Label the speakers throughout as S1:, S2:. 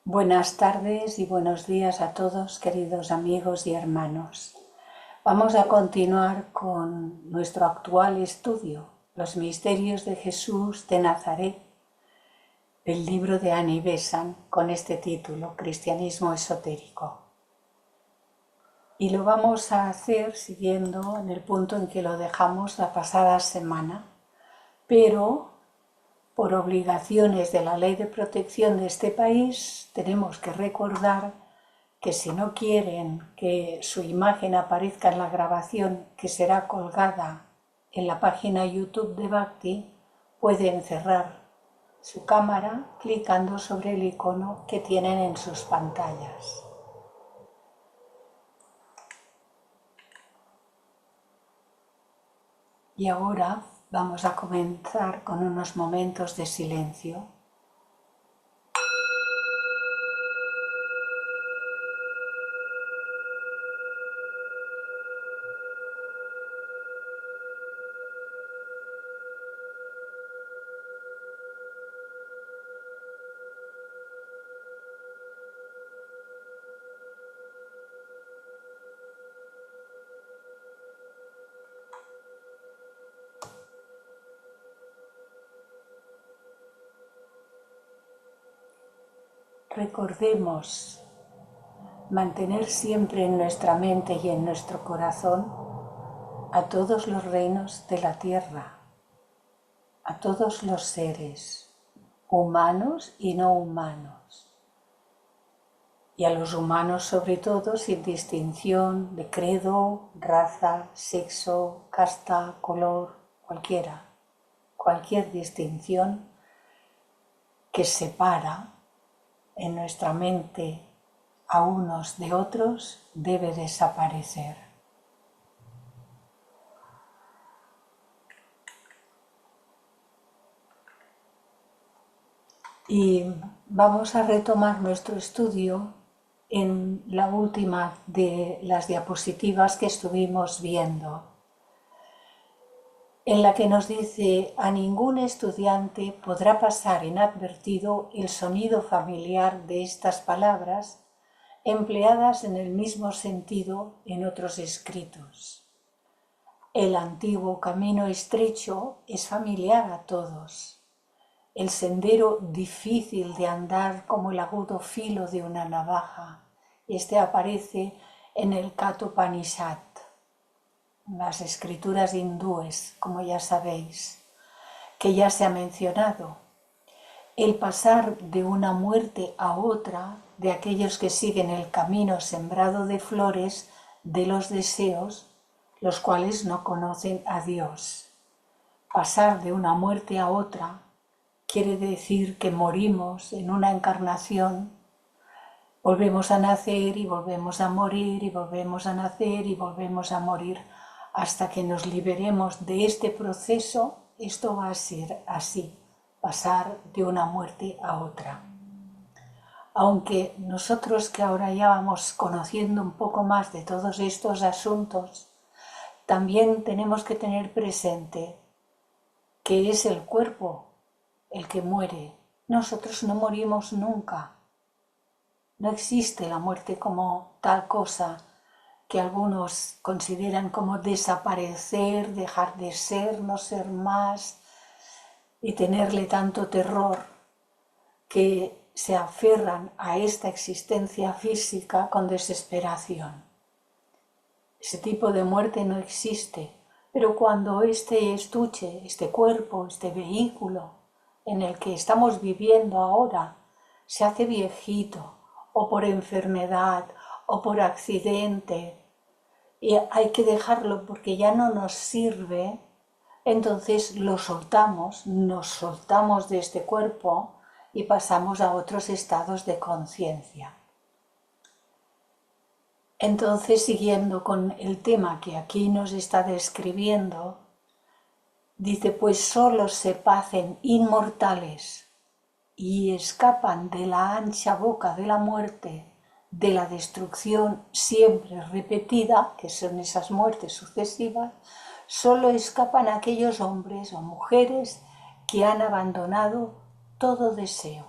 S1: Buenas tardes y buenos días a todos, queridos amigos y hermanos. Vamos a continuar con nuestro actual estudio, Los Misterios de Jesús de Nazaret, del libro de Annie Besant, con este título, Cristianismo Esotérico. Y lo vamos a hacer siguiendo en el punto en que lo dejamos la pasada semana, pero por obligaciones de la Ley de Protección de este país, tenemos que recordar que si no quieren que su imagen aparezca en la grabación que será colgada en la página YouTube de Bhakti, pueden cerrar su cámara clicando sobre el icono que tienen en sus pantallas. Y ahora vamos a comenzar con unos momentos de silencio. Recordemos mantener siempre en nuestra mente y en nuestro corazón a todos los reinos de la tierra, a todos los seres, humanos y no humanos, y a los humanos sobre todo sin distinción de credo, raza, sexo, casta, color, cualquier distinción que separa en nuestra mente a unos de otros debe desaparecer. Y vamos a retomar nuestro estudio en la última de las diapositivas que estuvimos viendo, en la que nos dice: a ningún estudiante podrá pasar inadvertido el sonido familiar de estas palabras empleadas en el mismo sentido en otros escritos. El antiguo camino estrecho es familiar a todos. El sendero difícil de andar como el agudo filo de una navaja. Este aparece en el Kathopanishad, las escrituras hindúes, como ya sabéis, que ya se ha mencionado. El pasar de una muerte a otra, de aquellos que siguen el camino sembrado de flores de los deseos, los cuales no conocen a Dios. Pasar de una muerte a otra quiere decir que morimos en una encarnación, volvemos a nacer y volvemos a morir y volvemos a nacer y volvemos a morir hasta que nos liberemos de este proceso. Esto va a ser así, pasar de una muerte a otra. Aunque nosotros que ahora ya vamos conociendo un poco más de todos estos asuntos, también tenemos que tener presente que es el cuerpo el que muere. Nosotros no morimos nunca. No existe la muerte como tal cosa que algunos consideran como desaparecer, dejar de ser, no ser más y tenerle tanto terror que se aferran a esta existencia física con desesperación. Ese tipo de muerte no existe, pero cuando este estuche, este cuerpo, este vehículo en el que estamos viviendo ahora se hace viejito, o por enfermedad, o por accidente, y hay que dejarlo porque ya no nos sirve, entonces lo soltamos, nos soltamos de este cuerpo y pasamos a otros estados de conciencia. Entonces, siguiendo con el tema que aquí nos está describiendo, dice: pues solo se pacen inmortales y escapan de la ancha boca de la muerte, de la destrucción siempre repetida, que son esas muertes sucesivas, solo escapan aquellos hombres o mujeres que han abandonado todo deseo.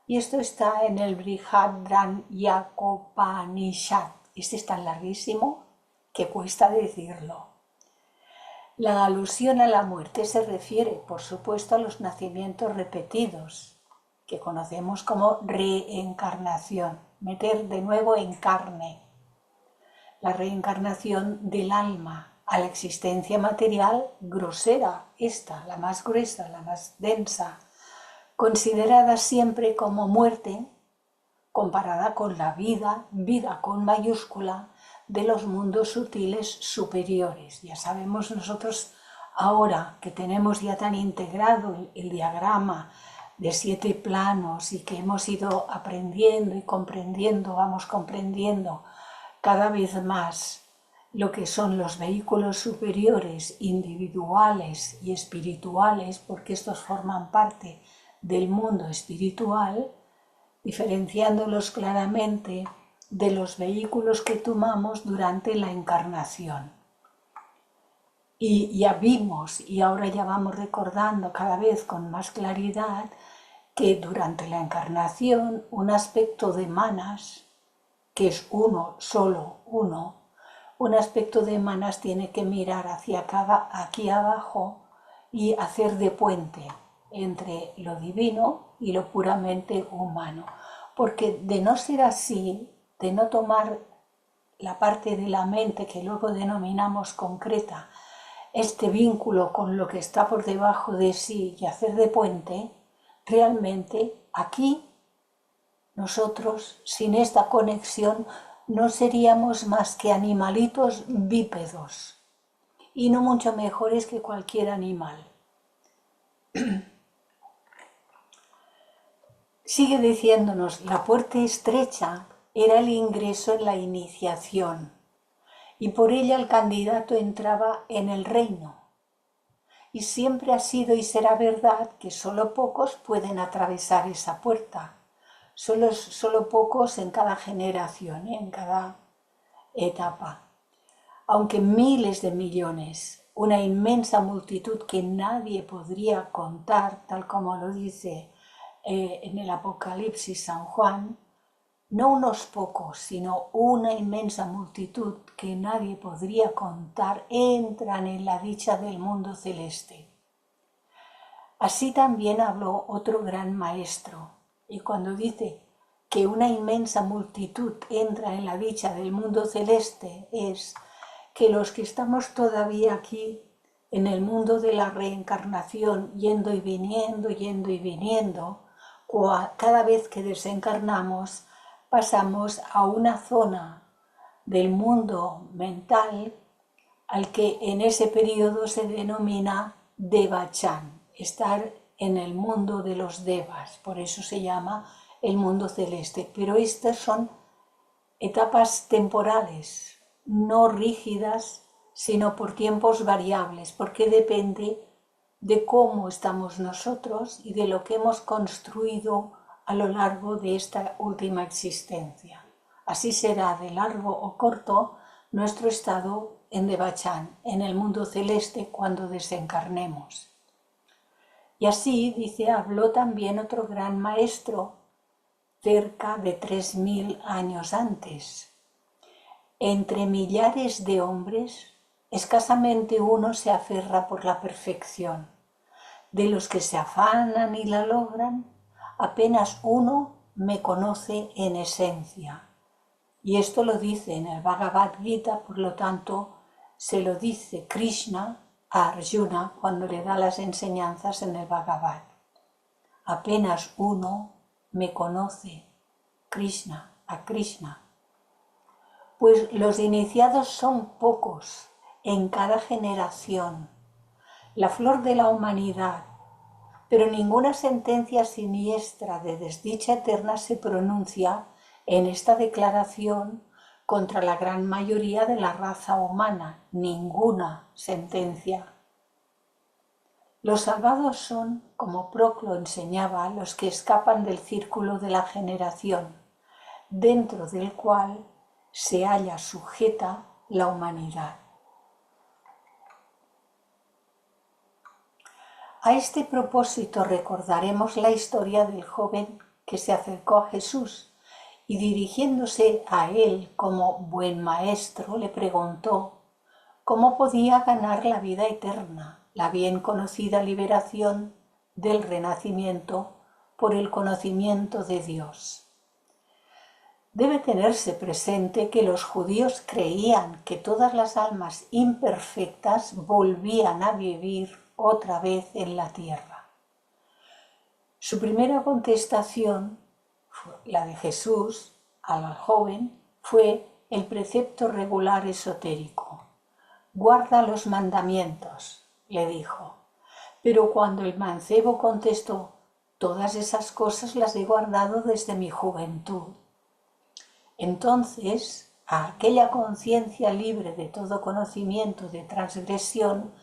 S1: Y esto está en el Brihadranyaka-upanishad. Este es tan larguísimo que cuesta decirlo. La alusión a la muerte se refiere, por supuesto, a los nacimientos repetidos, que conocemos como reencarnación, meter de nuevo en carne. La reencarnación del alma a la existencia material grosera, esta, la más gruesa, la más densa, considerada siempre como muerte, comparada con la vida, vida con mayúscula, de los mundos sutiles superiores. Ya sabemos nosotros ahora que tenemos ya tan integrado el diagrama de 7 planos y que hemos ido aprendiendo y comprendiendo, vamos comprendiendo cada vez más lo que son los vehículos superiores, individuales y espirituales, porque estos forman parte del mundo espiritual, diferenciándolos claramente de los vehículos que tomamos durante la encarnación. Y ya vimos, y ahora ya vamos recordando cada vez con más claridad, que durante la encarnación un aspecto de manas, que es uno, solo uno, un aspecto de manas tiene que mirar hacia acá, aquí abajo y hacer de puente entre lo divino y lo puramente humano. Porque de no ser así, de no tomar la parte de la mente que luego denominamos concreta, este vínculo con lo que está por debajo de sí y hacer de puente, realmente aquí nosotros, sin esta conexión, no seríamos más que animalitos bípedos y no mucho mejores que cualquier animal. Sigue diciéndonos, la puerta estrecha era el ingreso en la iniciación y por ella el candidato entraba en el reino. Y siempre ha sido y será verdad que solo pocos pueden atravesar esa puerta. Solo pocos en cada generación, en cada etapa. Aunque miles de millones, una inmensa multitud que nadie podría contar, tal como lo dice en el Apocalipsis San Juan, no unos pocos, sino una inmensa multitud que nadie podría contar, entran en la dicha del mundo celeste. Así también habló otro gran maestro, y cuando dice que una inmensa multitud entra en la dicha del mundo celeste, es que los que estamos todavía aquí en el mundo de la reencarnación, yendo y viniendo, cada vez que desencarnamos, pasamos a una zona del mundo mental al que en ese periodo se denomina Devachan, estar en el mundo de los devas, por eso se llama el mundo celeste. Pero estas son etapas temporales, no rígidas, sino por tiempos variables, porque depende de cómo estamos nosotros y de lo que hemos construido a lo largo de esta última existencia. Así será de largo o corto nuestro estado en Devachan, en el mundo celeste, cuando desencarnemos. Y así, dice, habló también otro gran maestro, cerca de 3000 años antes. Entre millares de hombres, escasamente uno se aferra por la perfección. De los que se afanan y la logran, apenas uno me conoce en esencia. Y esto lo dice en el Bhagavad Gita, por lo tanto, se lo dice Krishna a Arjuna cuando le da las enseñanzas en el Bhagavad. Apenas uno me conoce, Krishna, a Krishna. Pues los iniciados son pocos en cada generación, la flor de la humanidad, pero ninguna sentencia siniestra de desdicha eterna se pronuncia en esta declaración contra la gran mayoría de la raza humana, ninguna sentencia. Los salvados son, como Proclo enseñaba, los que escapan del círculo de la generación, dentro del cual se halla sujeta la humanidad. A este propósito recordaremos la historia del joven que se acercó a Jesús y dirigiéndose a él como buen maestro le preguntó cómo podía ganar la vida eterna, la bien conocida liberación del renacimiento por el conocimiento de Dios. Debe tenerse presente que los judíos creían que todas las almas imperfectas volvían a vivir otra vez en la tierra. Su primera contestación, la de Jesús al joven, fue el precepto regular esotérico. «Guarda los mandamientos», le dijo. Pero cuando el mancebo contestó, «Todas esas cosas las he guardado desde mi juventud», entonces a aquella conciencia libre de todo conocimiento de transgresión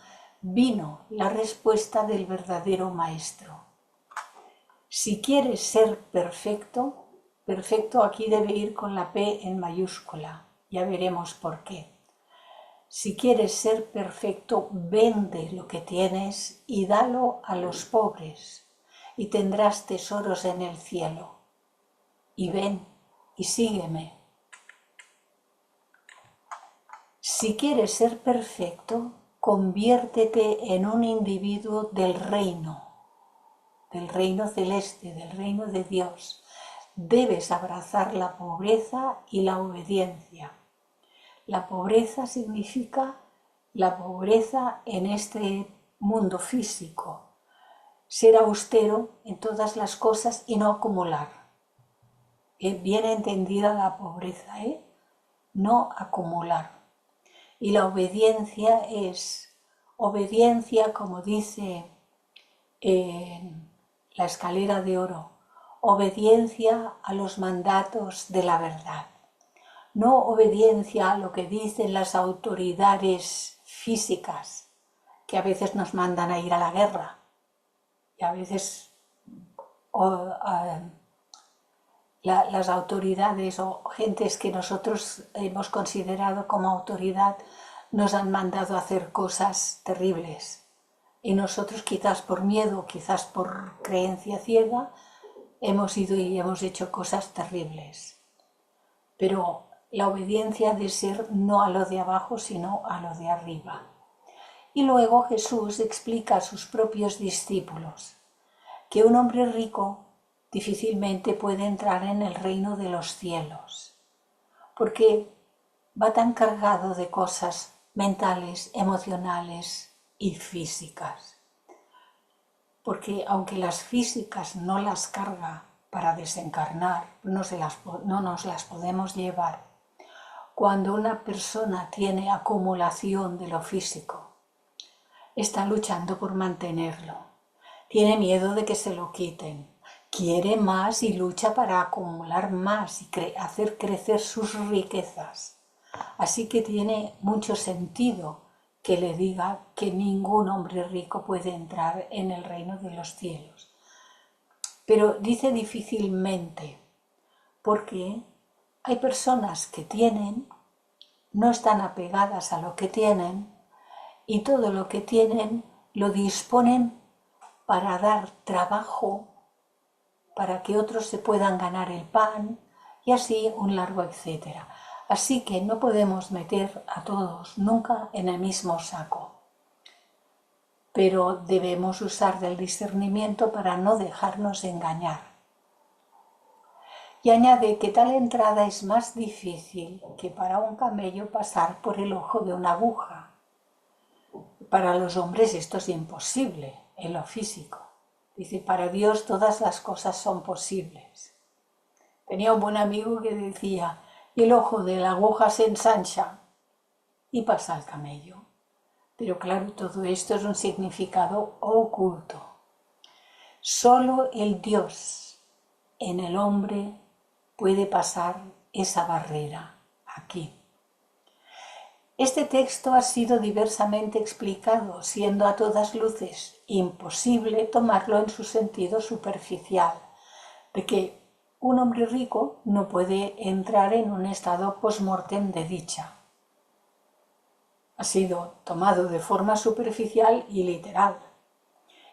S1: vino la respuesta del verdadero maestro. Si quieres ser perfecto, perfecto aquí debe ir con la P en mayúscula, ya veremos por qué. Si quieres ser perfecto, vende lo que tienes y dalo a los pobres, y tendrás tesoros en el cielo. Y ven y sígueme. Si quieres ser perfecto, conviértete en un individuo del reino celeste, del reino de Dios. Debes abrazar la pobreza y la obediencia. La pobreza significa la pobreza en este mundo físico. Ser austero en todas las cosas y no acumular. Bien entendida la pobreza, no acumular. Y la obediencia es obediencia, como dice en la escalera de oro, obediencia a los mandatos de la verdad. No obediencia a lo que dicen las autoridades físicas, que a veces nos mandan a ir a la guerra, y a veces las autoridades o gentes que nosotros hemos considerado como autoridad nos han mandado a hacer cosas terribles. Y nosotros, quizás por miedo, quizás por creencia ciega, hemos ido y hemos hecho cosas terribles. Pero la obediencia ha de ser no a lo de abajo, sino a lo de arriba. Y luego Jesús explica a sus propios discípulos que un hombre rico difícilmente puede entrar en el reino de los cielos, porque va tan cargado de cosas mentales, emocionales y físicas. Porque aunque las físicas no las carga para desencarnar, no nos las podemos llevar, cuando una persona tiene acumulación de lo físico, está luchando por mantenerlo, tiene miedo de que se lo quiten, quiere más y lucha para acumular más y hacer crecer sus riquezas. Así que tiene mucho sentido que le diga que ningún hombre rico puede entrar en el reino de los cielos. Pero dice difícilmente, porque hay personas que tienen, no están apegadas a lo que tienen, y todo lo que tienen lo disponen para dar trabajo, para que otros se puedan ganar el pan, y así un largo etcétera. Así que no podemos meter a todos nunca en el mismo saco. Pero debemos usar del discernimiento para no dejarnos engañar. Y añade que tal entrada es más difícil que para un camello pasar por el ojo de una aguja. Para los hombres esto es imposible en lo físico. Dice, para Dios todas las cosas son posibles. Tenía un buen amigo que decía, el ojo de la aguja se ensancha y pasa el camello. Pero claro, todo esto es un significado oculto. Solo el Dios en el hombre puede pasar esa barrera aquí. Este texto ha sido diversamente explicado, siendo a todas luces imposible tomarlo en su sentido superficial, de que un hombre rico no puede entrar en un estado post-mortem de dicha. Ha sido tomado de forma superficial y literal.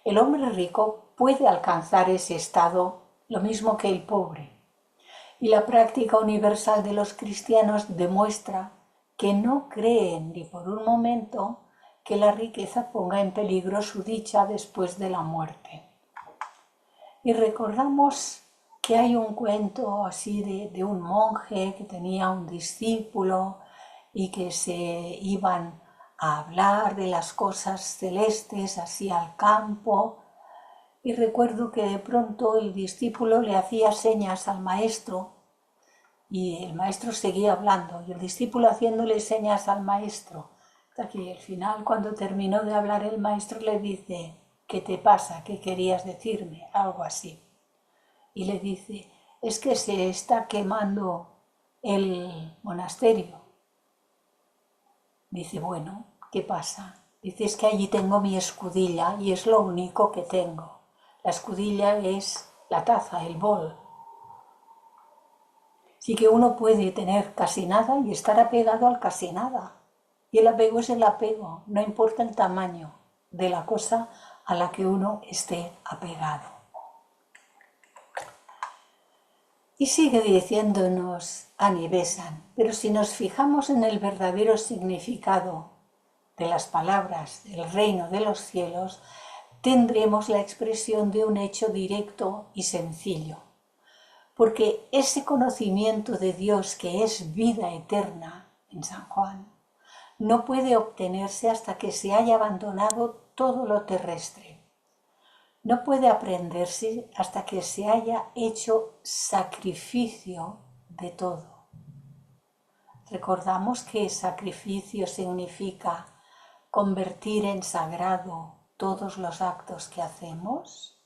S1: El hombre rico puede alcanzar ese estado lo mismo que el pobre. Y la práctica universal de los cristianos demuestra que no creen ni por un momento que la riqueza ponga en peligro su dicha después de la muerte. Y recordamos que hay un cuento así de un monje que tenía un discípulo y que se iban a hablar de las cosas celestes así al campo. Y recuerdo que de pronto el discípulo le hacía señas al maestro y el maestro seguía hablando y el discípulo haciéndole señas al maestro. Hasta que al final, cuando terminó de hablar, el maestro le dice: ¿qué te pasa? ¿Qué querías decirme? Algo así. Y le dice: es que se está quemando el monasterio. Dice: bueno, ¿qué pasa? Dice: es que allí tengo mi escudilla y es lo único que tengo. La escudilla es la taza, el bol. Así que uno puede tener casi nada y estar apegado al casi nada. Y el apego es el apego, no importa el tamaño de la cosa a la que uno esté apegado. Y sigue diciéndonos Ani Besant: pero si nos fijamos en el verdadero significado de las palabras del reino de los cielos, tendremos la expresión de un hecho directo y sencillo. Porque ese conocimiento de Dios que es vida eterna, en San Juan, no puede obtenerse hasta que se haya abandonado todo lo terrestre. No puede aprenderse hasta que se haya hecho sacrificio de todo. Recordamos que sacrificio significa convertir en sagrado todos los actos que hacemos.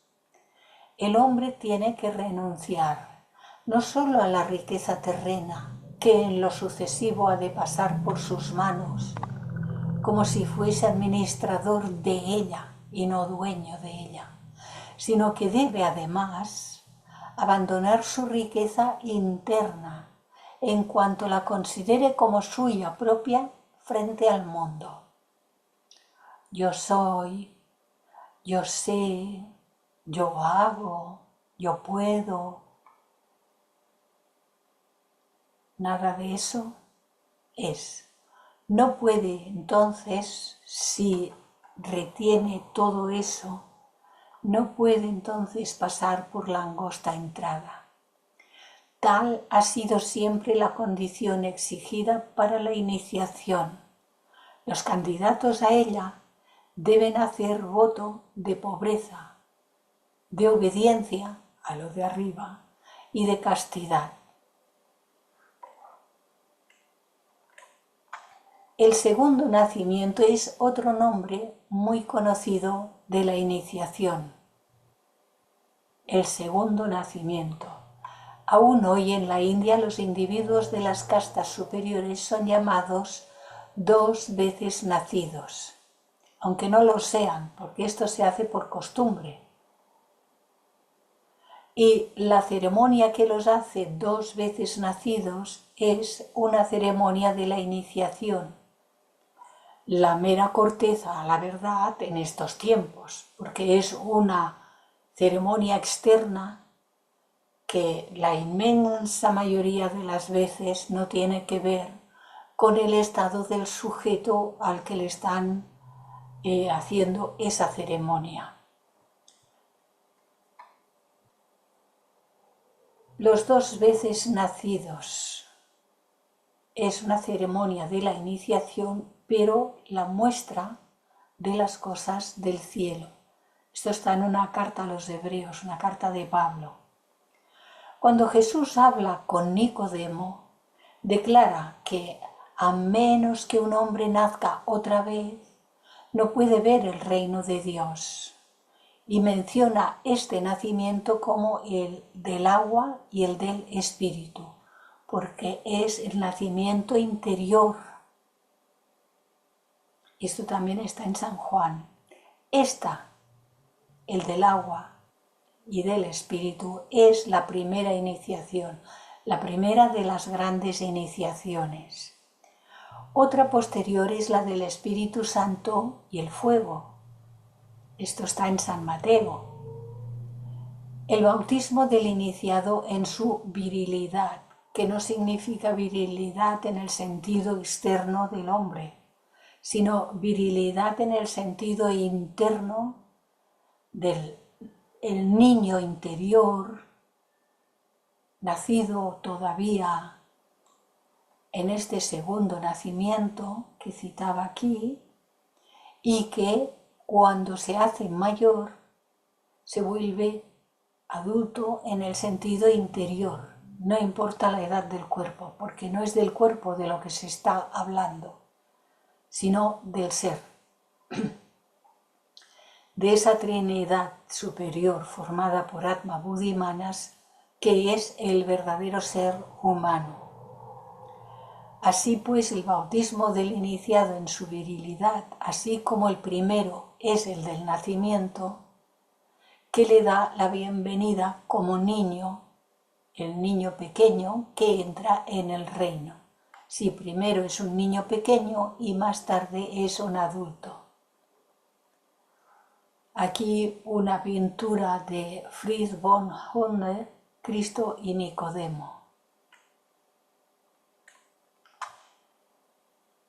S1: El hombre tiene que renunciar no solo a la riqueza terrena, que en lo sucesivo ha de pasar por sus manos, como si fuese administrador de ella y no dueño de ella, sino que debe además abandonar su riqueza interna en cuanto la considere como suya propia frente al mundo. Yo soy, yo sé, yo hago, yo puedo. Nada de eso es. No puede entonces, si retiene todo eso, no puede entonces pasar por la angosta entrada. Tal ha sido siempre la condición exigida para la iniciación. Los candidatos a ella deben hacer voto de pobreza, de obediencia a lo de arriba y de castidad. El segundo nacimiento es otro nombre muy conocido de la iniciación. El segundo nacimiento. Aún hoy en la India los individuos de las castas superiores son llamados 2 veces nacidos, aunque no lo sean, porque esto se hace por costumbre. Y la ceremonia que los hace 2 veces nacidos es una ceremonia de la iniciación. La mera corteza, la verdad, en estos tiempos, porque es una ceremonia externa que la inmensa mayoría de las veces no tiene que ver con el estado del sujeto al que le están haciendo esa ceremonia. Los 2 veces nacidos es una ceremonia de la iniciación, pero la muestra de las cosas del cielo. Esto está en una carta a los Hebreos, una carta de Pablo. Cuando Jesús habla con Nicodemo, declara que a menos que un hombre nazca otra vez, no puede ver el reino de Dios. Y menciona este nacimiento como el del agua y el del espíritu, porque es el nacimiento interior. Esto también está en San Juan. El del agua y del espíritu, es la primera iniciación, la primera de las grandes iniciaciones. Otra posterior es la del Espíritu Santo y el fuego. Esto está en San Mateo. El bautismo del iniciado en su virilidad, que no significa virilidad en el sentido externo del hombre, sino virilidad en el sentido interno del el niño interior, nacido todavía en este segundo nacimiento que citaba aquí, y que cuando se hace mayor se vuelve adulto en el sentido interior. No importa la edad del cuerpo, porque no es del cuerpo de lo que se está hablando, sino del ser, de esa trinidad superior formada por Atma, Buddha y Manas, que es el verdadero ser humano. Así pues, el bautismo del iniciado en su virilidad, así como el primero es el del nacimiento, que le da la bienvenida como niño, el niño pequeño que entra en el reino. Si primero es un niño pequeño y más tarde es un adulto. Aquí una pintura de Fritz von Huene, Cristo y Nicodemo.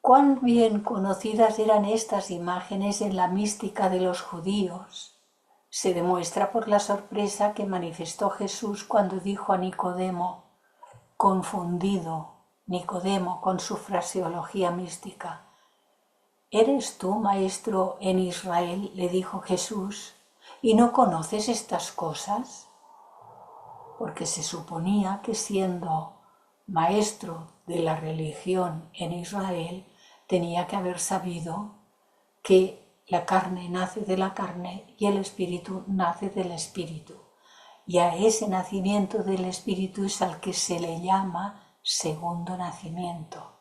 S1: Cuán bien conocidas eran estas imágenes en la mística de los judíos. Se demuestra por la sorpresa que manifestó Jesús cuando dijo a Nicodemo, confundido Nicodemo con su fraseología mística. ¿Eres tú, maestro, en Israel? Le dijo Jesús, ¿y no conoces estas cosas? Porque se suponía que siendo maestro de la religión en Israel, tenía que haber sabido que la carne nace de la carne y el espíritu nace del espíritu. Y a ese nacimiento del espíritu es al que se le llama segundo nacimiento.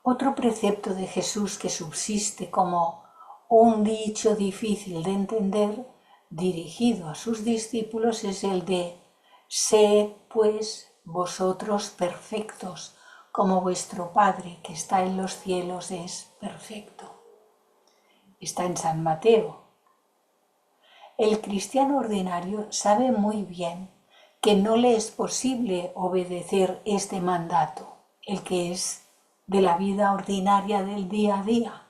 S1: Otro precepto de Jesús que subsiste como un dicho difícil de entender, dirigido a sus discípulos, es el de «Sed, pues, vosotros perfectos, como vuestro Padre que está en los cielos es perfecto». Está en San Mateo. El cristiano ordinario sabe muy bien que no le es posible obedecer este mandato, el que es de la vida ordinaria del día a día,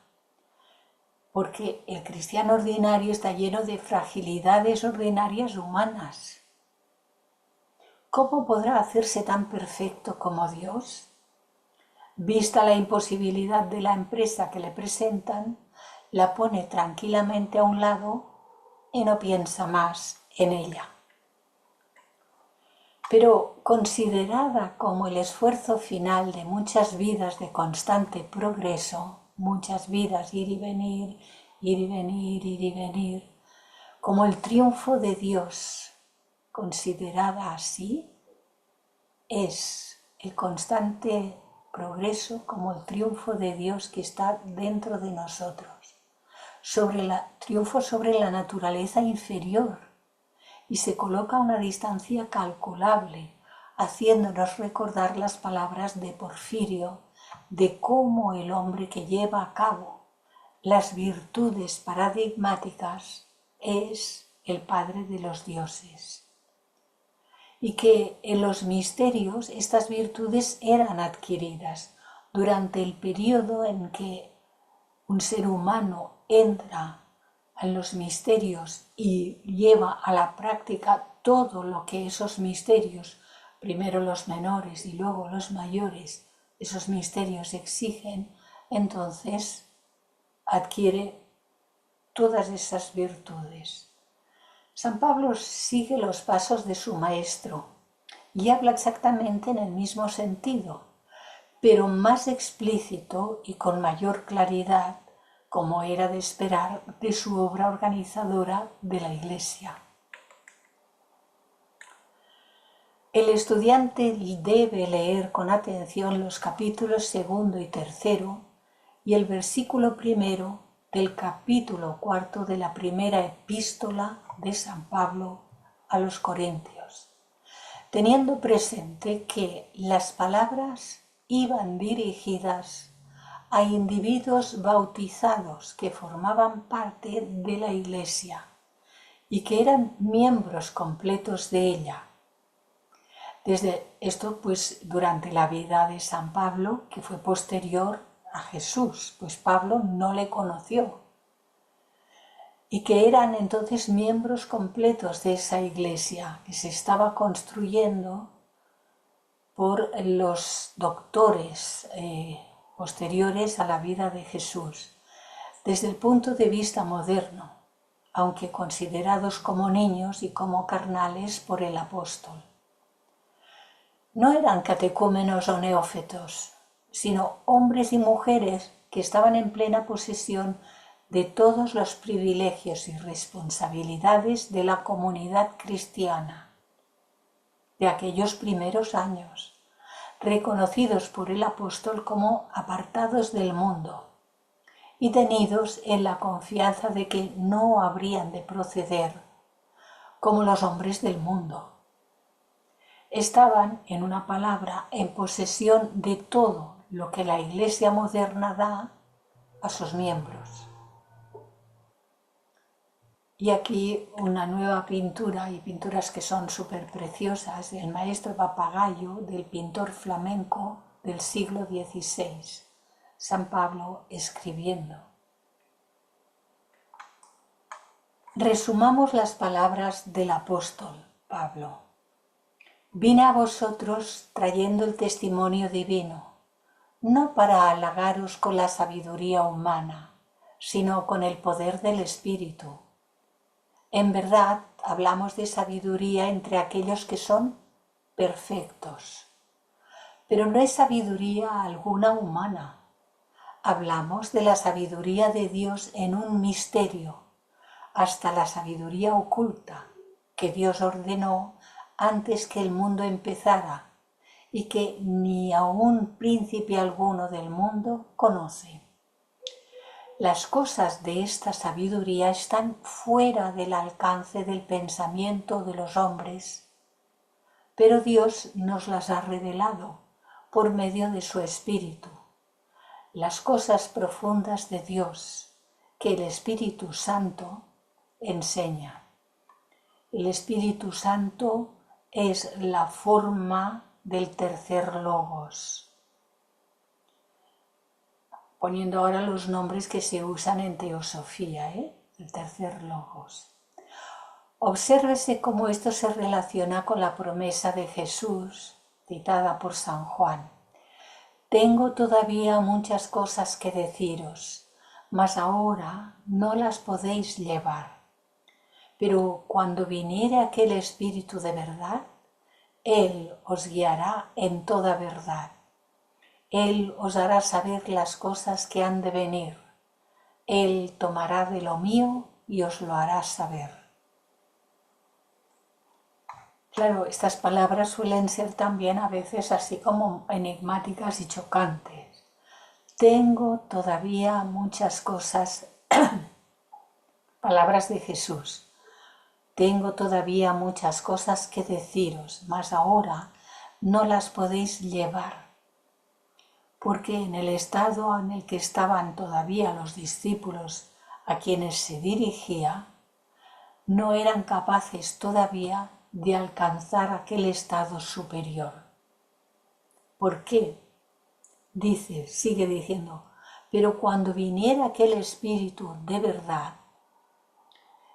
S1: porque el cristiano ordinario está lleno de fragilidades ordinarias humanas. ¿Cómo podrá hacerse tan perfecto como Dios? Vista la imposibilidad de la empresa que le presentan, la pone tranquilamente a un lado y no piensa más en ella. Pero considerada como el esfuerzo final de muchas vidas de constante progreso, muchas vidas ir y venir, ir y venir, ir y venir, como el triunfo de Dios, considerada así, es el constante progreso como el triunfo de Dios que está dentro de nosotros, triunfo sobre la naturaleza inferior, y se coloca a una distancia calculable, haciéndonos recordar las palabras de Porfirio de cómo el hombre que lleva a cabo las virtudes paradigmáticas es el Padre de los dioses. Y que en los misterios estas virtudes eran adquiridas durante el periodo en que un ser humano entra en los misterios y lleva a la práctica todo lo que esos misterios, primero los menores y luego los mayores, esos misterios exigen, entonces adquiere todas esas virtudes. San Pablo sigue los pasos de su maestro y habla exactamente en el mismo sentido, pero más explícito y con mayor claridad, como era de esperar de su obra organizadora de la Iglesia. El estudiante debe leer con atención los capítulos 2 y 3 y el versículo 1 del capítulo 4 de la primera epístola de San Pablo a los Corintios, teniendo presente que las palabras iban dirigidas a individuos bautizados que formaban parte de la Iglesia y que eran miembros completos de ella. Desde esto, pues, durante la vida de San Pablo, que fue posterior a Jesús, pues Pablo no le conoció, y que eran entonces miembros completos de esa iglesia que se estaba construyendo por los doctores posteriores a la vida de Jesús, desde el punto de vista moderno, aunque considerados como niños y como carnales por el apóstol. No eran catecúmenos o neófitos, sino hombres y mujeres que estaban en plena posesión de todos los privilegios y responsabilidades de la comunidad cristiana de aquellos primeros años, reconocidos por el apóstol como apartados del mundo y tenidos en la confianza de que no habrían de proceder como los hombres del mundo. Estaban, en una palabra, en posesión de todo lo que la Iglesia moderna da a sus miembros. Y aquí una nueva pintura, y pinturas que son súper preciosas, del maestro Papagayo, del pintor flamenco del siglo XVI, San Pablo escribiendo. Resumamos las palabras del apóstol Pablo. Vine a vosotros trayendo el testimonio divino, no para halagaros con la sabiduría humana, sino con el poder del Espíritu. En verdad, hablamos de sabiduría entre aquellos que son perfectos, pero no es sabiduría alguna humana. Hablamos de la sabiduría de Dios en un misterio, hasta la sabiduría oculta que Dios ordenó antes que el mundo empezara y que ni aun príncipe alguno del mundo conoce. Las cosas de esta sabiduría están fuera del alcance del pensamiento de los hombres, pero Dios nos las ha revelado por medio de su Espíritu. Las cosas profundas de Dios que el Espíritu Santo enseña. El Espíritu Santo es la forma del tercer logos. Poniendo ahora los nombres que se usan en teosofía, el tercer logos. Obsérvese cómo esto se relaciona con la promesa de Jesús, citada por San Juan. Tengo todavía muchas cosas que deciros, mas ahora no las podéis llevar. Pero cuando viniere aquel Espíritu de verdad, Él os guiará en toda verdad. Él os hará saber las cosas que han de venir. Él tomará de lo mío y os lo hará saber. Claro, estas palabras suelen ser también a veces así como enigmáticas y chocantes. Tengo todavía muchas cosas, palabras de Jesús. Tengo todavía muchas cosas que deciros, mas ahora no las podéis llevar. Porque en el estado en el que estaban todavía los discípulos a quienes se dirigía, no eran capaces todavía de alcanzar aquel estado superior. ¿Por qué? Sigue diciendo, pero cuando viniera aquel Espíritu de verdad,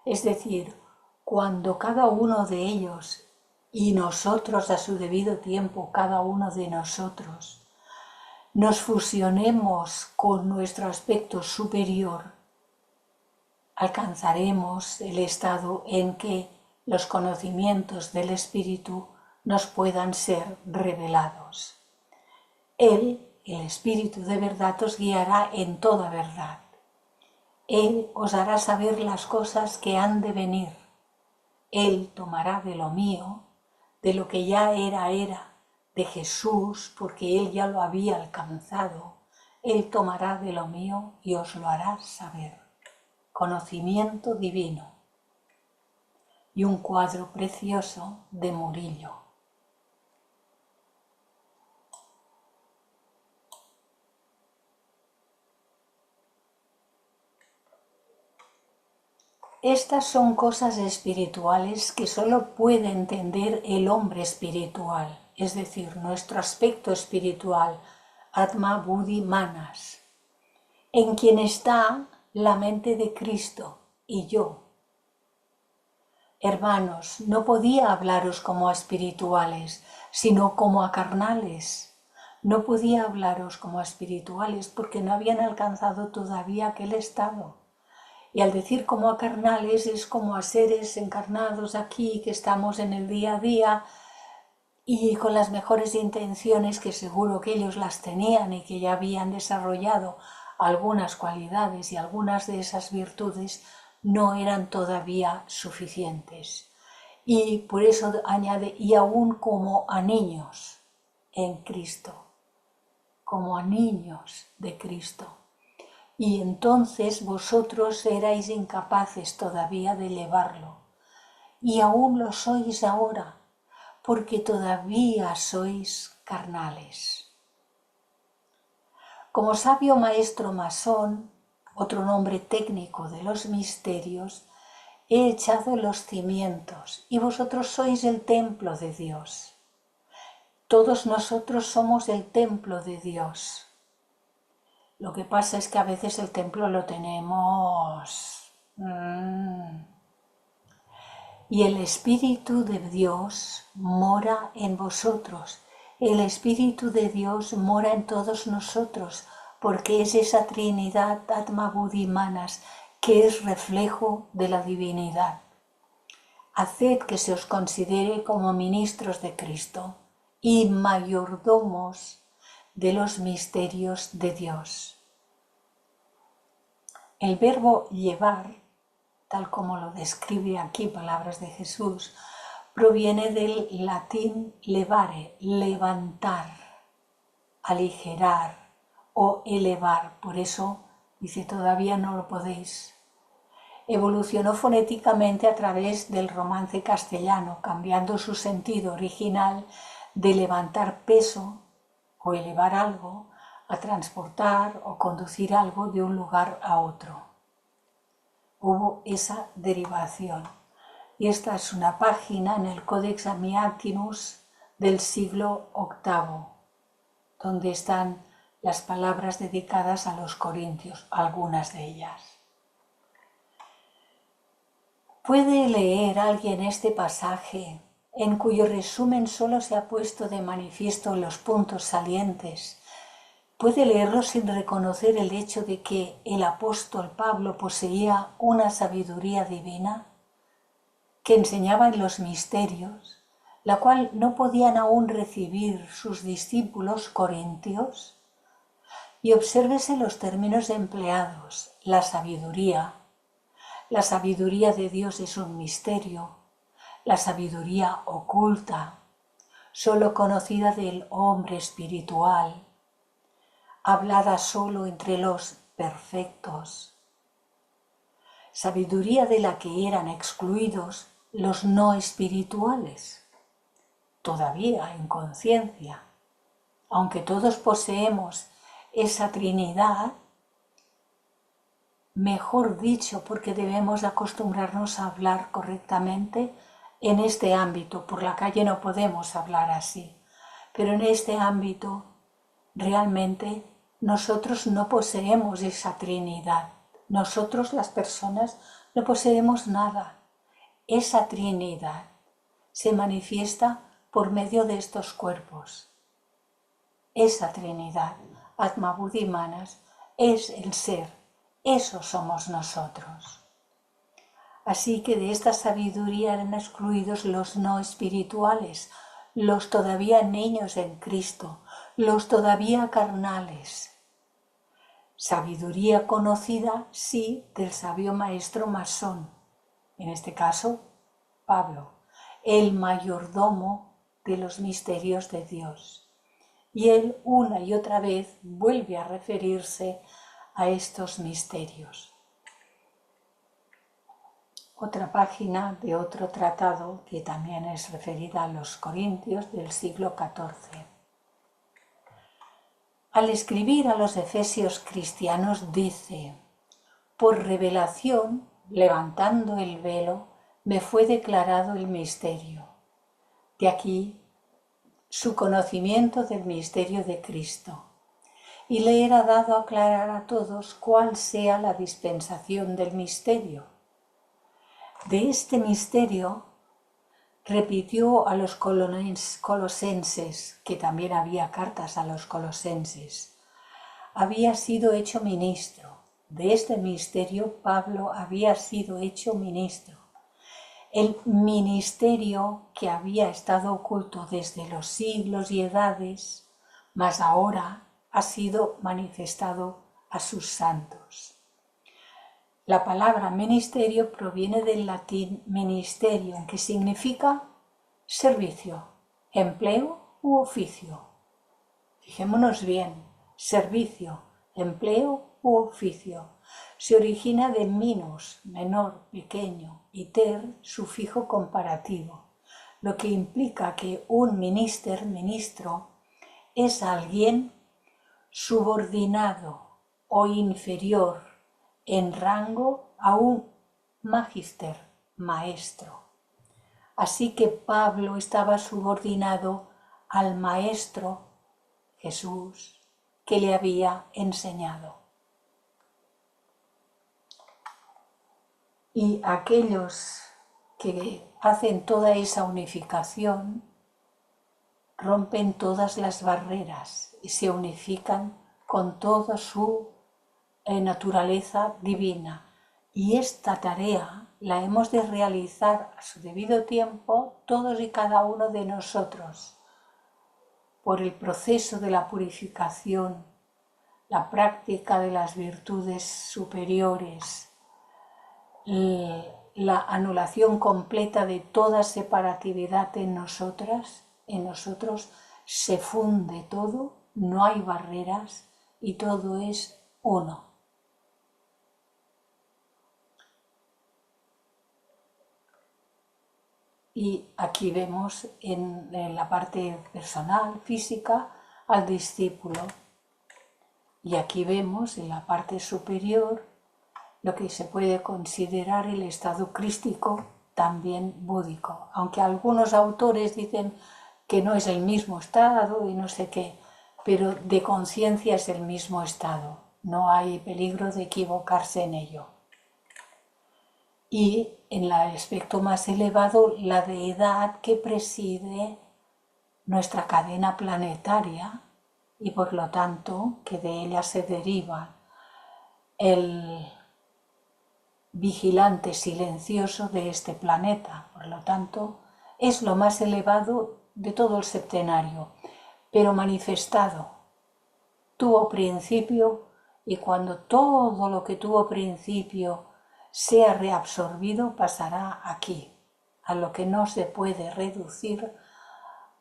S1: es decir, cuando cada uno de ellos y nosotros a su debido tiempo, cada uno de nosotros, nos fusionemos con nuestro aspecto superior, alcanzaremos el estado en que los conocimientos del Espíritu nos puedan ser revelados. Él, el Espíritu de verdad, os guiará en toda verdad. Él os hará saber las cosas que han de venir. Él tomará de lo mío, de lo que ya era, de Jesús, porque Él ya lo había alcanzado. Él tomará de lo mío y os lo hará saber. Conocimiento divino. Y un cuadro precioso de Murillo. Estas son cosas espirituales que solo puede entender el hombre espiritual, es decir, nuestro aspecto espiritual, Atma, Buddhi, Manas, en quien está la mente de Cristo y yo. Hermanos, no podía hablaros como a espirituales, sino como a carnales. No podía hablaros como a espirituales porque no habían alcanzado todavía aquel estado. Y al decir como a carnales es como a seres encarnados aquí que estamos en el día a día y con las mejores intenciones que seguro que ellos las tenían y que ya habían desarrollado algunas cualidades y algunas de esas virtudes no eran todavía suficientes. Y por eso añade, y aún como a niños en Cristo, como a niños de Cristo. Y entonces vosotros erais incapaces todavía de elevarlo. Y aún lo sois ahora, porque todavía sois carnales. Como sabio maestro masón, otro nombre técnico de los misterios, he echado los cimientos y vosotros sois el templo de Dios. Todos nosotros somos el templo de Dios. Lo que pasa es que a veces el templo lo tenemos. Y el Espíritu de Dios mora en vosotros. El Espíritu de Dios mora en todos nosotros, porque es esa Trinidad, Atma, Buddhi, Manas, que es reflejo de la divinidad. Haced que se os considere como ministros de Cristo y mayordomos de los misterios de Dios. El verbo llevar, tal como lo describe aquí Palabras de Jesús, proviene del latín levare, levantar, aligerar o elevar. Por eso dice, todavía no lo podéis. Evolucionó fonéticamente a través del romance castellano, cambiando su sentido original de levantar peso o elevar algo a transportar o conducir algo de un lugar a otro. Hubo esa derivación. Y esta es una página en el Codex Amiatinus del siglo VIII, donde están las palabras dedicadas a los corintios, algunas de ellas. ¿Puede leer alguien este pasaje, en cuyo resumen solo se ha puesto de manifiesto los puntos salientes? ¿Puede leerlo sin reconocer el hecho de que el apóstol Pablo poseía una sabiduría divina que enseñaba en los misterios, la cual no podían aún recibir sus discípulos corintios? Y obsérvese los términos empleados, la sabiduría. La sabiduría de Dios es un misterio, la sabiduría oculta, solo conocida del hombre espiritual, hablada solo entre los perfectos. Sabiduría de la que eran excluidos los no espirituales, todavía en conciencia. Aunque todos poseemos esa Trinidad, mejor dicho, porque debemos acostumbrarnos a hablar correctamente en este ámbito. Por la calle no podemos hablar así, pero en este ámbito realmente nosotros no poseemos esa Trinidad. Nosotros, las personas, no poseemos nada. Esa Trinidad se manifiesta por medio de estos cuerpos. Esa Trinidad, Atma, Buddhi, Manas, es el ser. Eso somos nosotros. Así que de esta sabiduría eran excluidos los no espirituales, los todavía niños en Cristo, los todavía carnales. Sabiduría conocida, sí, del sabio maestro masón, en este caso, Pablo, el mayordomo de los misterios de Dios. Y él una y otra vez vuelve a referirse a estos misterios. Otra página de otro tratado que también es referida a los Corintios del siglo XIV. Al escribir a los efesios cristianos dice: por revelación levantando el velo, me fue declarado el misterio. De aquí su conocimiento del misterio de Cristo. Y le era dado aclarar a todos cuál sea la dispensación del misterio. De este misterio repitió a los colosenses, que también había cartas a los colosenses. Había sido hecho ministro. De este misterio Pablo había sido hecho ministro. El ministerio que había estado oculto desde los siglos y edades, mas ahora ha sido manifestado a sus santos. La palabra ministerio proviene del latín ministerium, que significa servicio, empleo u oficio. Fijémonos bien, servicio, empleo u oficio. Se origina de minus, menor, pequeño, y ter, sufijo comparativo, lo que implica que un ministro, es alguien subordinado o inferior en rango a un magister, maestro. Así que Pablo estaba subordinado al maestro Jesús que le había enseñado. Y aquellos que hacen toda esa unificación rompen todas las barreras y se unifican con toda su naturaleza divina. Y esta tarea la hemos de realizar a su debido tiempo todos y cada uno de nosotros, por el proceso de la purificación, la práctica de las virtudes superiores, la anulación completa de toda separatividad en nosotros se funde todo, no hay barreras y todo es uno. Y aquí vemos en la parte personal, física, al discípulo. Y aquí vemos en la parte superior lo que se puede considerar el estado crístico, también búdico. Aunque algunos autores dicen que no es el mismo estado y no sé qué, pero de conciencia es el mismo estado. No hay peligro de equivocarse en ello. Y en el aspecto más elevado, la deidad que preside nuestra cadena planetaria y por lo tanto que de ella se deriva el vigilante silencioso de este planeta. Por lo tanto, es lo más elevado de todo el septenario, pero manifestado. Tuvo principio y cuando todo lo que tuvo principio sea reabsorbido, pasará aquí, a lo que no se puede reducir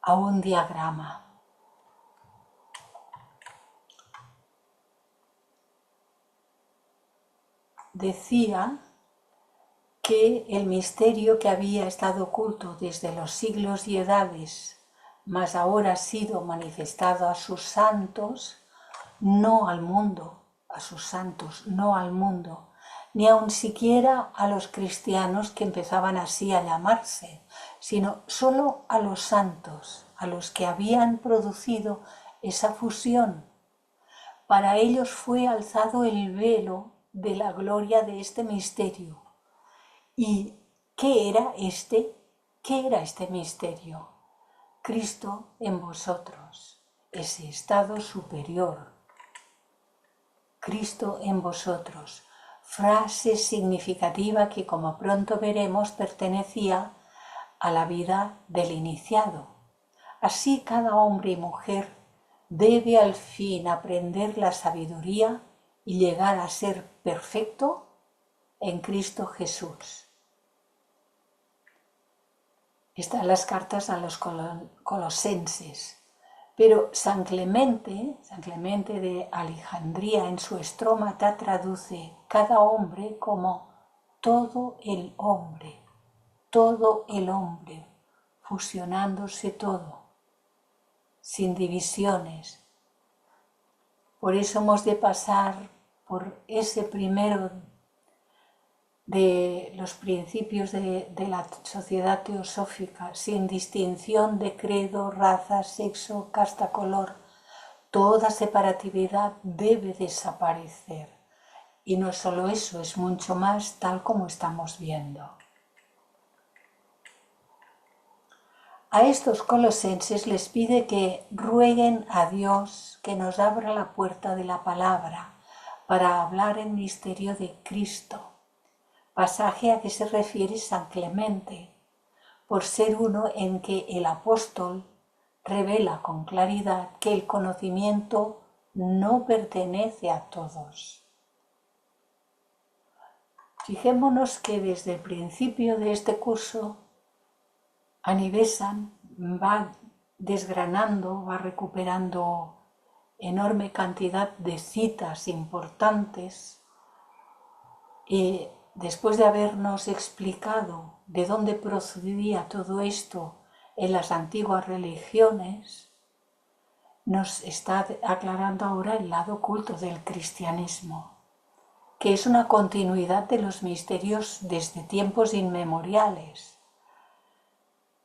S1: a un diagrama. Decía que el misterio que había estado oculto desde los siglos y edades, mas ahora ha sido manifestado a sus santos, no al mundo, a sus santos, no al mundo, ni aun siquiera a los cristianos que empezaban así a llamarse, sino solo a los santos, a los que habían producido esa fusión. Para ellos fue alzado el velo de la gloria de este misterio. ¿Y qué era este? ¿Qué era este misterio? Cristo en vosotros, ese estado superior. Cristo en vosotros, frase significativa que, como pronto veremos, pertenecía a la vida del iniciado. Así cada hombre y mujer debe al fin aprender la sabiduría y llegar a ser perfecto en Cristo Jesús. Están las cartas a los colosenses. Pero San Clemente de Alejandría, en su Estrómata traduce cada hombre como todo el hombre, fusionándose todo, sin divisiones. Por eso hemos de pasar por ese primero de los principios de la sociedad teosófica, sin distinción de credo, raza, sexo, casta, color, toda separatividad debe desaparecer. Y no es solo eso, es mucho más, tal como estamos viendo. A estos colosenses les pide que rueguen a Dios que nos abra la puerta de la palabra para hablar el misterio de Cristo, pasaje a que se refiere San Clemente, por ser uno en que el apóstol revela con claridad que el conocimiento no pertenece a todos. Fijémonos que desde el principio de este curso, Anibesan va desgranando, va recuperando enorme cantidad de citas importantes y después de habernos explicado de dónde procedía todo esto en las antiguas religiones, nos está aclarando ahora el lado oculto del cristianismo, que es una continuidad de los misterios desde tiempos inmemoriales,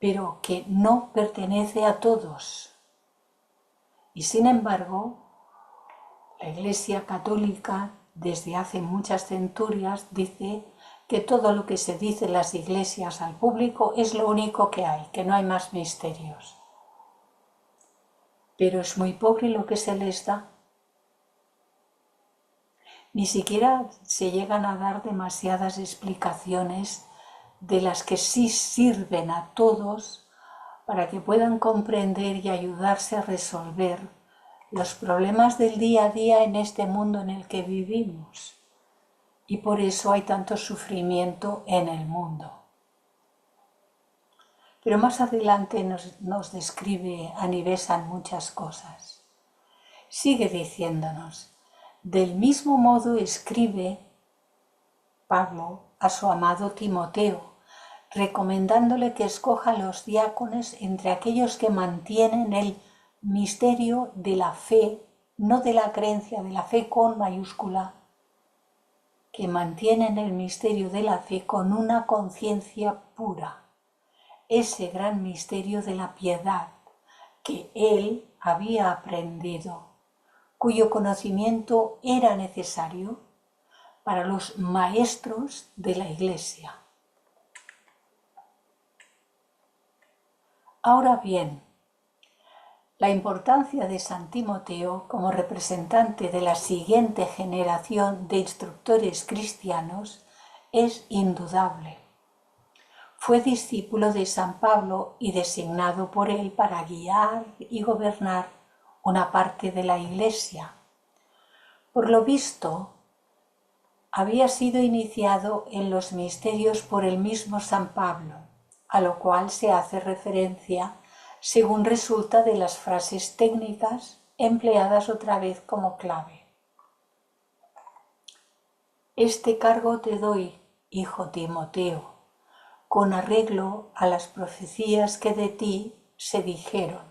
S1: pero que no pertenece a todos. Y sin embargo, la Iglesia Católica desde hace muchas centurias dice que todo lo que se dice en las iglesias al público es lo único que hay, que no hay más misterios. Pero es muy pobre lo que se les da. Ni siquiera se llegan a dar demasiadas explicaciones de las que sí sirven a todos para que puedan comprender y ayudarse a resolver los problemas del día a día en este mundo en el que vivimos. Y por eso hay tanto sufrimiento en el mundo. Pero más adelante nos describe Anibesan muchas cosas. Sigue diciéndonos, del mismo modo escribe Pablo a su amado Timoteo, recomendándole que escoja a los diáconos entre aquellos que mantienen el misterio de la fe, no de la creencia, de la fe con mayúscula, que mantienen el misterio de la fe con una conciencia pura, ese gran misterio de la piedad que él había aprendido, cuyo conocimiento era necesario para los maestros de la Iglesia. Ahora bien, la importancia de San Timoteo como representante de la siguiente generación de instructores cristianos es indudable. Fue discípulo de San Pablo y designado por él para guiar y gobernar una parte de la Iglesia. Por lo visto, había sido iniciado en los misterios por el mismo San Pablo, a lo cual se hace referencia según resulta de las frases técnicas empleadas otra vez como clave. Este cargo te doy, hijo Timoteo, con arreglo a las profecías que de ti se dijeron.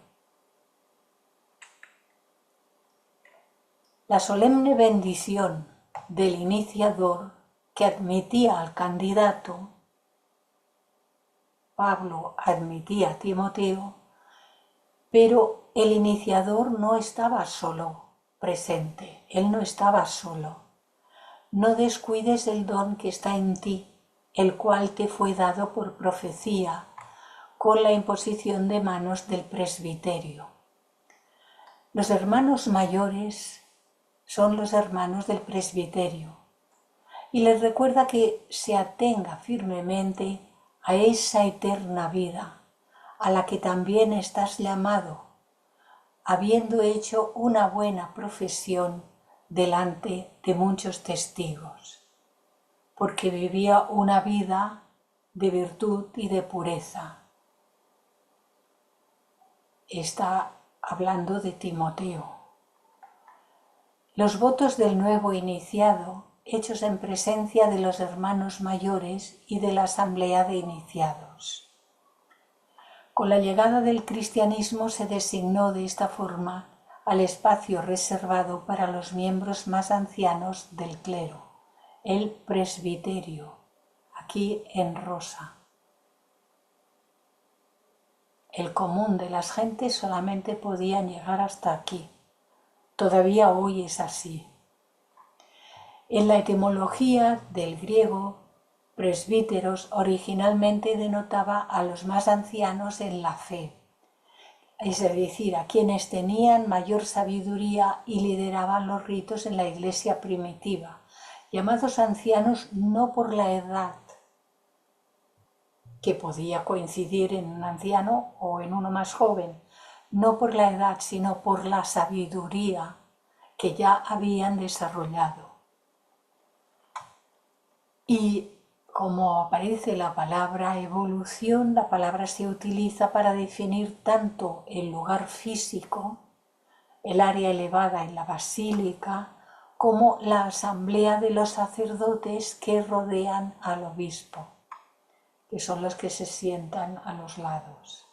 S1: La solemne bendición del iniciador que admitía al candidato, Pablo admitía a Timoteo, pero el iniciador no estaba solo presente, él no estaba solo. No descuides el don que está en ti, el cual te fue dado por profecía, con la imposición de manos del presbiterio. Los hermanos mayores son los hermanos del presbiterio, y les recuerda que se atenga firmemente a esa eterna vida, a la que también estás llamado, habiendo hecho una buena profesión delante de muchos testigos, porque vivía una vida de virtud y de pureza. Está hablando de Timoteo. Los votos del nuevo iniciado, hechos en presencia de los hermanos mayores y de la asamblea de iniciados. Con la llegada del cristianismo se designó de esta forma al espacio reservado para los miembros más ancianos del clero, el presbiterio, aquí en rosa. El común de las gentes solamente podían llegar hasta aquí. Todavía hoy es así. En la etimología del griego, presbíteros originalmente denotaba a los más ancianos en la fe, es decir, a quienes tenían mayor sabiduría y lideraban los ritos en la iglesia primitiva, llamados ancianos no por la edad, que podía coincidir en un anciano o en uno más joven, no por la edad, sino por la sabiduría que ya habían desarrollado. Y como aparece la palabra evolución, la palabra se utiliza para definir tanto el lugar físico, el área elevada en la basílica, como la asamblea de los sacerdotes que rodean al obispo, que son los que se sientan a los lados.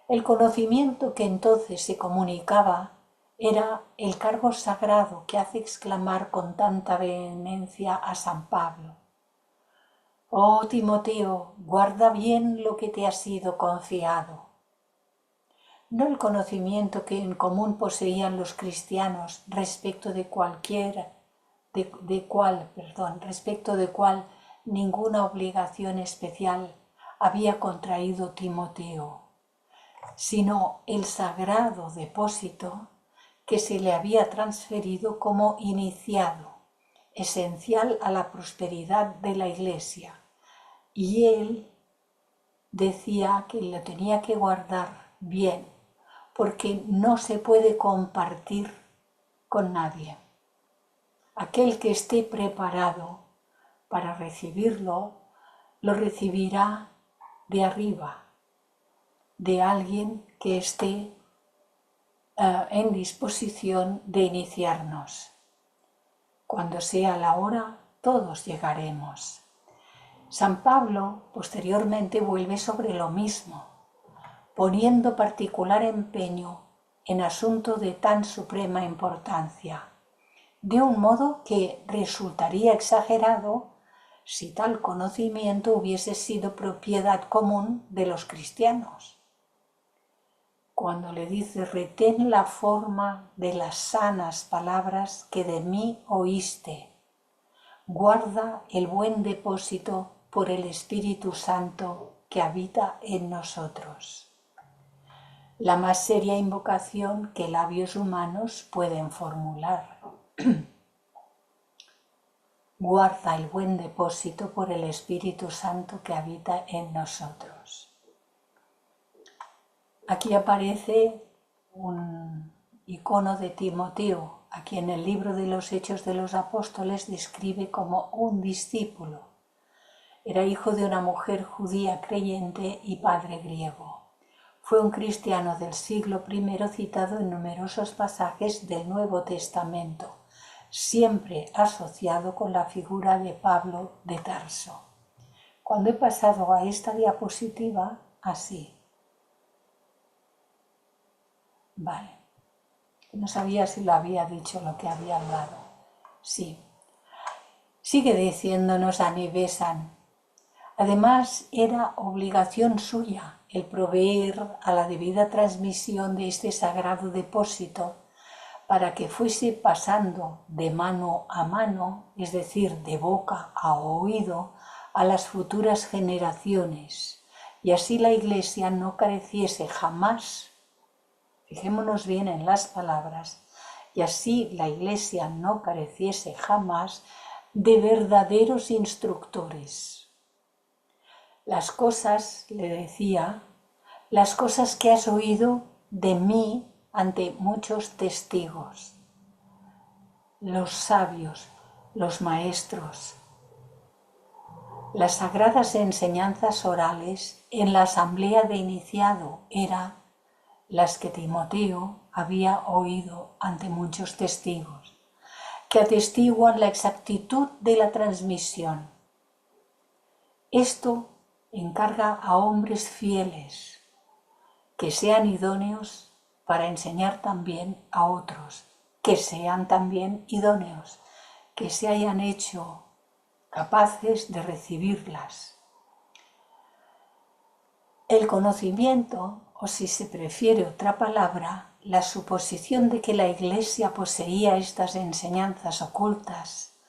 S1: El conocimiento que entonces se comunicaba era el cargo sagrado que hace exclamar con tanta vehemencia a San Pablo: «Oh Timoteo, guarda bien lo que te ha sido confiado». No el conocimiento que en común poseían los cristianos respecto de cual ninguna obligación especial había contraído Timoteo, sino el sagrado depósito que se le había transferido como iniciado, esencial a la prosperidad de la Iglesia, y él decía que lo tenía que guardar bien, porque no se puede compartir con nadie. Aquel que esté preparado para recibirlo, lo recibirá de arriba, de alguien que esté en disposición de iniciarnos. Cuando sea la hora, todos llegaremos. San Pablo posteriormente vuelve sobre lo mismo, poniendo particular empeño en asunto de tan suprema importancia, de un modo que resultaría exagerado si tal conocimiento hubiese sido propiedad común de los cristianos. Cuando le dice: retén la forma de las sanas palabras que de mí oíste, guarda el buen depósito por el Espíritu Santo que habita en nosotros. La más seria invocación que labios humanos pueden formular. Guarda el buen depósito por el Espíritu Santo que habita en nosotros. Aquí aparece un icono de Timoteo, a quien el libro de los Hechos de los Apóstoles describe como un discípulo. Era hijo de una mujer judía creyente y padre griego. Fue un cristiano del siglo I citado en numerosos pasajes del Nuevo Testamento, siempre asociado con la figura de Pablo de Tarso. Cuando he pasado a esta diapositiva, así. Vale. No sabía si lo había dicho lo que había hablado. Sí. Sigue diciéndonos Anibesan. Además, era obligación suya el proveer a la debida transmisión de este sagrado depósito para que fuese pasando de mano a mano, es decir, de boca a oído, a las futuras generaciones, y así la Iglesia no careciese jamás, fijémonos bien en las palabras, y así la Iglesia no careciese jamás de verdaderos instructores. Las cosas, le decía, las cosas que has oído de mí ante muchos testigos, los sabios, los maestros, las sagradas enseñanzas orales en la asamblea de iniciado eran las que Timoteo había oído ante muchos testigos, que atestiguan la exactitud de la transmisión. Esto encarga a hombres fieles que sean idóneos para enseñar también a otros, que sean también idóneos, que se hayan hecho capaces de recibirlas. El conocimiento, o si se prefiere otra palabra, la suposición de que la Iglesia poseía estas enseñanzas ocultas,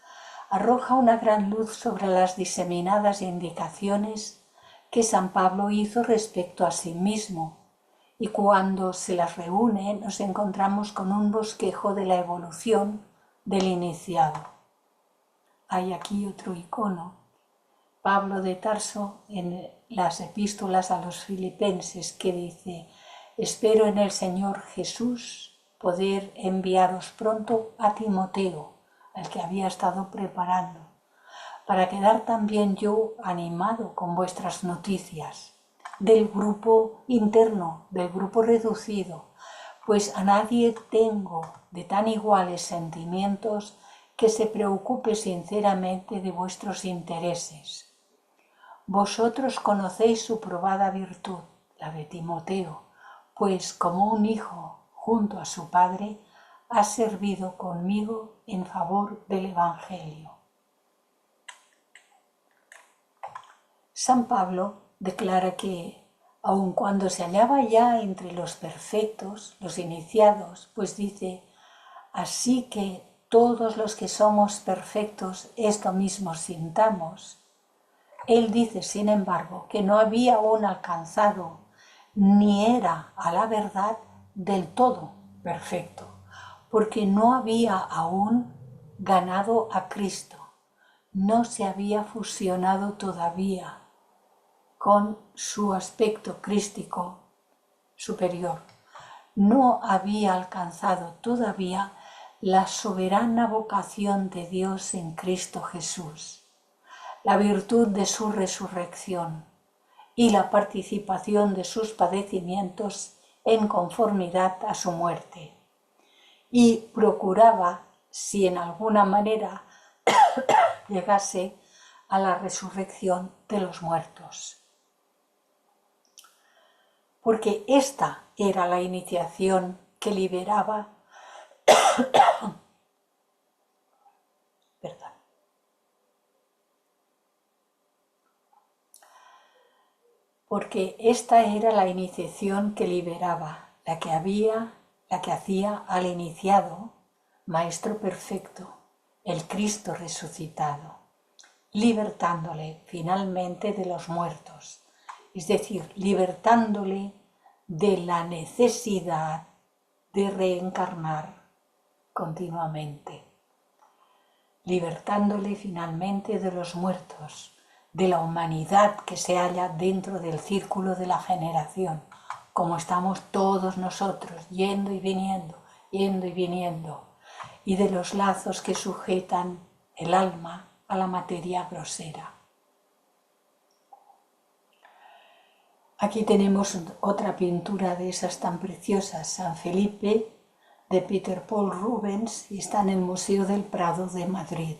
S1: arroja una gran luz sobre las diseminadas indicaciones que San Pablo hizo respecto a sí mismo, y cuando se las reúne nos encontramos con un bosquejo de la evolución del iniciado. Hay aquí otro icono. Pablo de Tarso en las epístolas a los filipenses que dice: espero en el Señor Jesús poder enviaros pronto a Timoteo, al que había estado preparando, para quedar también yo animado con vuestras noticias del grupo interno, del grupo reducido, pues a nadie tengo de tan iguales sentimientos que se preocupe sinceramente de vuestros intereses. Vosotros conocéis su probada virtud, la de Timoteo, pues como un hijo junto a su padre ha servido conmigo en favor del Evangelio. San Pablo declara que, aun cuando se hallaba ya entre los perfectos, los iniciados, pues dice: así que todos los que somos perfectos esto mismo sintamos. Él dice, sin embargo, que no había aún alcanzado ni era a la verdad del todo perfecto, porque no había aún ganado a Cristo, no se había fusionado todavía con su aspecto crístico superior, no había alcanzado todavía la soberana vocación de Dios en Cristo Jesús, la virtud de su resurrección y la participación de sus padecimientos en conformidad a su muerte, y procuraba, si en alguna manera llegase a la resurrección de los muertos. Porque esta era la iniciación que liberaba, porque esta era la iniciación que liberaba, la que hacía al iniciado Maestro perfecto, el Cristo resucitado, libertándole finalmente de los muertos, es decir, libertándole de la necesidad de reencarnar continuamente, libertándole finalmente de los muertos, de la humanidad que se halla dentro del círculo de la generación, como estamos todos nosotros, yendo y viniendo, y de los lazos que sujetan el alma a la materia grosera. Aquí tenemos otra pintura de esas tan preciosas, San Felipe, de Peter Paul Rubens, y está en el Museo del Prado de Madrid.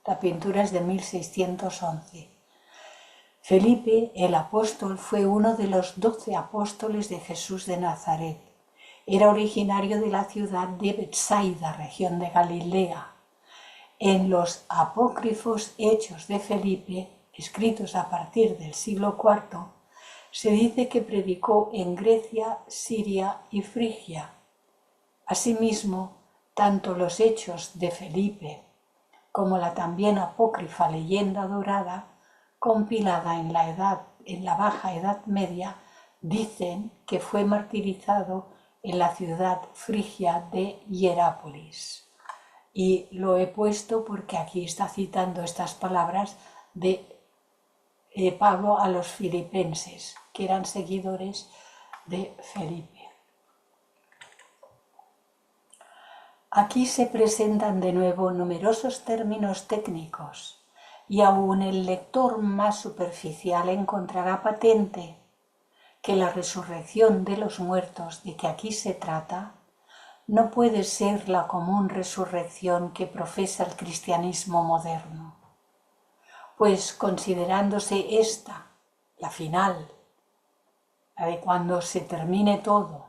S1: La pintura es de 1611. Felipe, el apóstol, fue uno de los 12 apóstoles de Jesús de Nazaret. Era originario de la ciudad de Betsaida, región de Galilea. En los apócrifos Hechos de Felipe, escritos a partir del siglo IV, se dice que predicó en Grecia, Siria y Frigia. Asimismo, tanto los Hechos de Felipe como la también apócrifa Leyenda Dorada, compilada en la Baja Edad Media, dicen que fue martirizado en la ciudad frigia de Hierápolis. Y lo he puesto porque aquí está citando estas palabras de Pablo a los filipenses, que eran seguidores de Felipe. Aquí se presentan de nuevo numerosos términos técnicos, y aún el lector más superficial encontrará patente que la resurrección de los muertos de que aquí se trata no puede ser la común resurrección que profesa el cristianismo moderno, pues considerándose esta, la final, la de cuando se termine todo,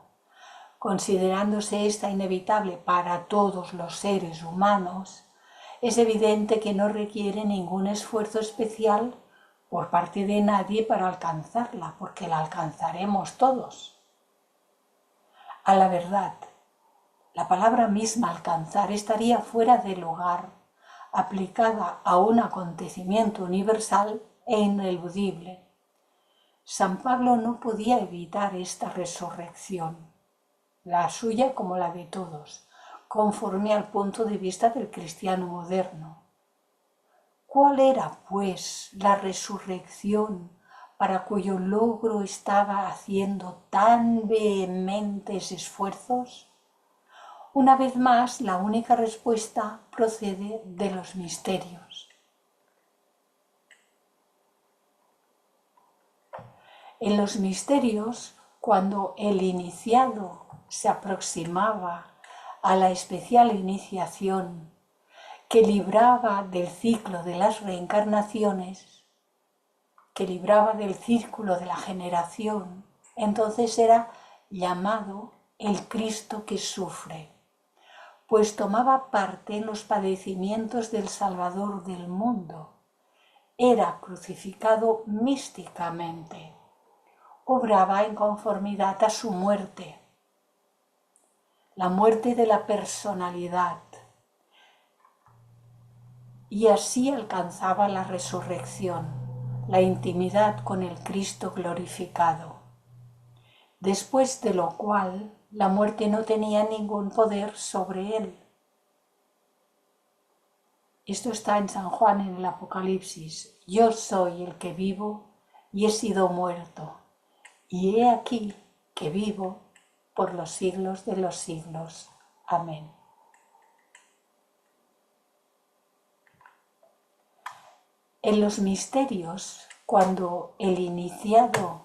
S1: considerándose esta inevitable para todos los seres humanos, es evidente que no requiere ningún esfuerzo especial por parte de nadie para alcanzarla, porque la alcanzaremos todos. A la verdad, la palabra misma alcanzar estaría fuera de lugar, aplicada a un acontecimiento universal e ineludible. San Pablo no podía evitar esta resurrección, la suya como la de todos, conforme al punto de vista del cristiano moderno. ¿Cuál era, pues, la resurrección para cuyo logro estaba haciendo tan vehementes esfuerzos? Una vez más, la única respuesta procede de los misterios. En los misterios, cuando el iniciado se aproximaba a la especial iniciación que libraba del ciclo de las reencarnaciones, que libraba del círculo de la generación, entonces era llamado el Cristo que sufre, pues tomaba parte en los padecimientos del Salvador del mundo. Era crucificado místicamente, obraba en conformidad a su muerte, la muerte de la personalidad, y así alcanzaba la resurrección, la intimidad con el Cristo glorificado, después de lo cual la muerte no tenía ningún poder sobre él. Esto está en San Juan en el Apocalipsis. Yo soy el que vivo y he sido muerto, y he aquí que vivo por los siglos de los siglos. Amén. En los misterios, cuando el iniciado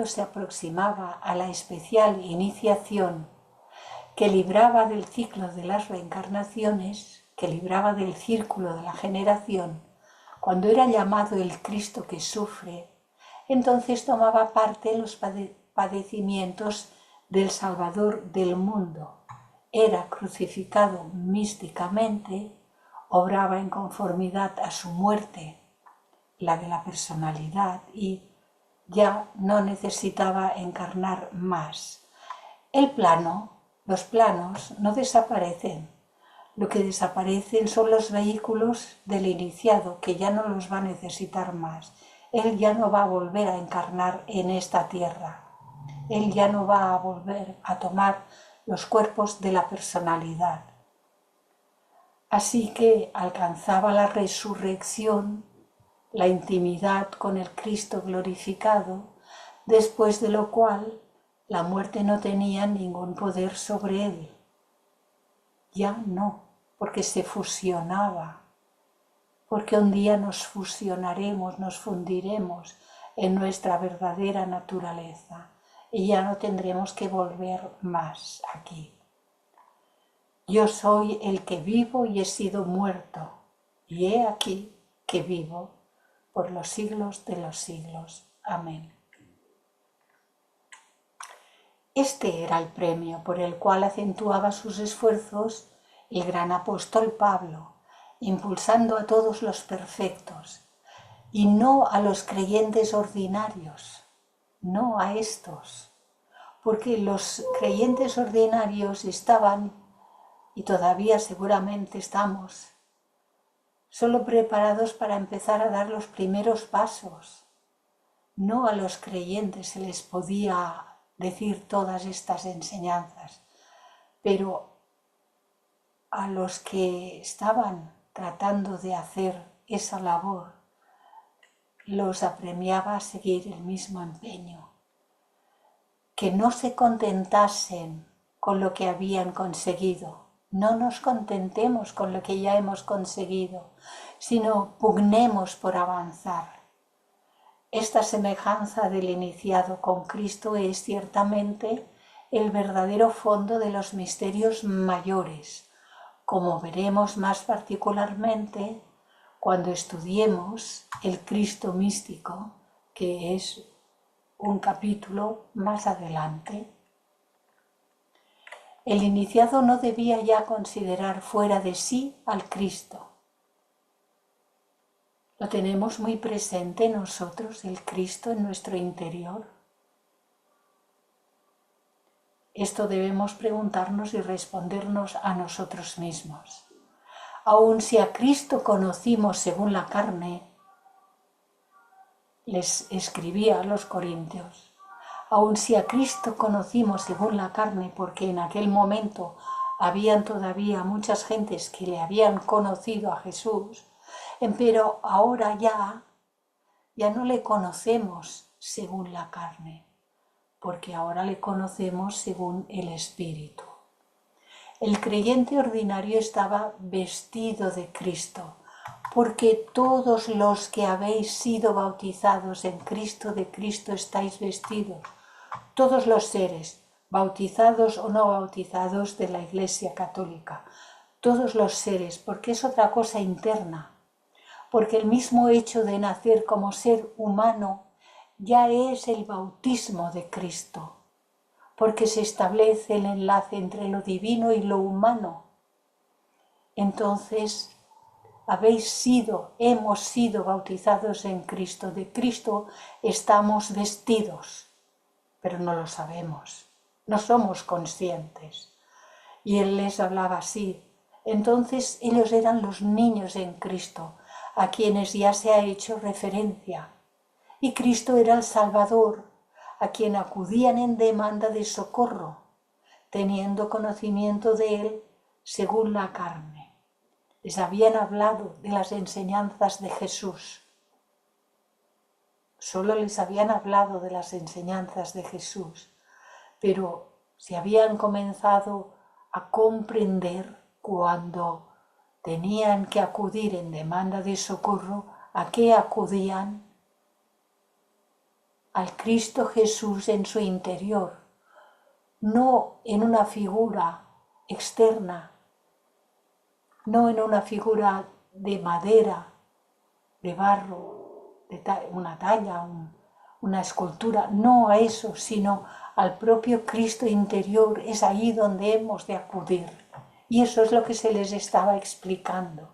S1: se aproximaba a la especial iniciación que libraba del ciclo de las reencarnaciones, que libraba del círculo de la generación, cuando era llamado el Cristo que sufre, entonces tomaba parte en los padecimientos del Salvador del mundo. Era crucificado místicamente, obraba en conformidad a su muerte, la de la personalidad, y ya no necesitaba encarnar más. Los planos no desaparecen. Lo que desaparecen son los vehículos del iniciado, que ya no los va a necesitar más. Él ya no va a volver a encarnar en esta tierra. Él ya no va a volver a tomar los cuerpos de la personalidad. Así que alcanzaba la resurrección, la intimidad con el Cristo glorificado, después de lo cual la muerte no tenía ningún poder sobre él. Ya no, porque se fusionaba, porque un día nos fusionaremos, nos fundiremos en nuestra verdadera naturaleza y ya no tendremos que volver más aquí. Yo soy el que vivo y he sido muerto, y he aquí que vivo por los siglos de los siglos. Amén. Este era el premio por el cual acentuaba sus esfuerzos el gran apóstol Pablo, impulsando a todos los perfectos, y no a los creyentes ordinarios, no a estos, porque los creyentes ordinarios estaban, y todavía seguramente estamos, solo preparados para empezar a dar los primeros pasos. No a los creyentes se les podía decir todas estas enseñanzas, pero a los que estaban tratando de hacer esa labor, los apremiaba a seguir el mismo empeño, que no se contentasen con lo que habían conseguido. No nos contentemos con lo que ya hemos conseguido, sino pugnemos por avanzar. Esta semejanza del iniciado con Cristo es ciertamente el verdadero fondo de los misterios mayores, como veremos más particularmente cuando estudiemos el Cristo místico, que es un capítulo más adelante. El iniciado no debía ya considerar fuera de sí al Cristo. ¿Lo tenemos muy presente nosotros, el Cristo, en nuestro interior? Esto debemos preguntarnos y respondernos a nosotros mismos. Aun si a Cristo conocimos según la carne, les escribía a los corintios, aun si a Cristo conocimos según la carne, porque en aquel momento habían todavía muchas gentes que le habían conocido a Jesús, pero ahora ya no le conocemos según la carne, porque ahora le conocemos según el Espíritu. El creyente ordinario estaba vestido de Cristo, porque todos los que habéis sido bautizados en Cristo, de Cristo estáis vestidos. Todos los seres, bautizados o no bautizados de la Iglesia Católica. Todos los seres, porque es otra cosa interna. Porque el mismo hecho de nacer como ser humano ya es el bautismo de Cristo. Porque se establece el enlace entre lo divino y lo humano. Entonces, hemos sido bautizados en Cristo. De Cristo estamos vestidos, pero no lo sabemos, no somos conscientes. Y él les hablaba así. Entonces ellos eran los niños en Cristo, a quienes ya se ha hecho referencia. Y Cristo era el Salvador, a quien acudían en demanda de socorro, teniendo conocimiento de él según la carne. Les habían hablado de las enseñanzas de Jesús. Solo les habían hablado de las enseñanzas de Jesús, pero se habían comenzado a comprender cuando tenían que acudir en demanda de socorro. ¿A qué acudían? Al Cristo Jesús en su interior, no en una figura externa, no en una figura de madera, de barro, una talla, una escultura, no a eso, sino al propio Cristo interior. Es ahí donde hemos de acudir. Y eso es lo que se les estaba explicando.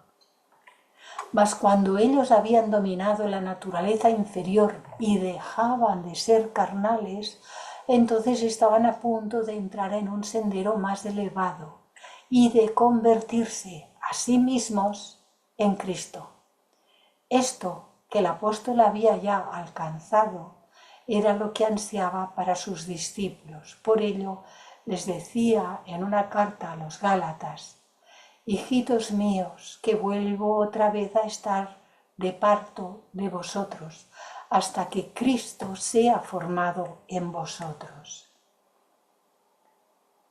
S1: Mas cuando ellos habían dominado la naturaleza inferior y dejaban de ser carnales, entonces estaban a punto de entrar en un sendero más elevado y de convertirse a sí mismos en Cristo. Esto que el apóstol había ya alcanzado era lo que ansiaba para sus discípulos. Por ello les decía en una carta a los Gálatas: hijitos míos, que vuelvo otra vez a estar de parto de vosotros, hasta que Cristo sea formado en vosotros.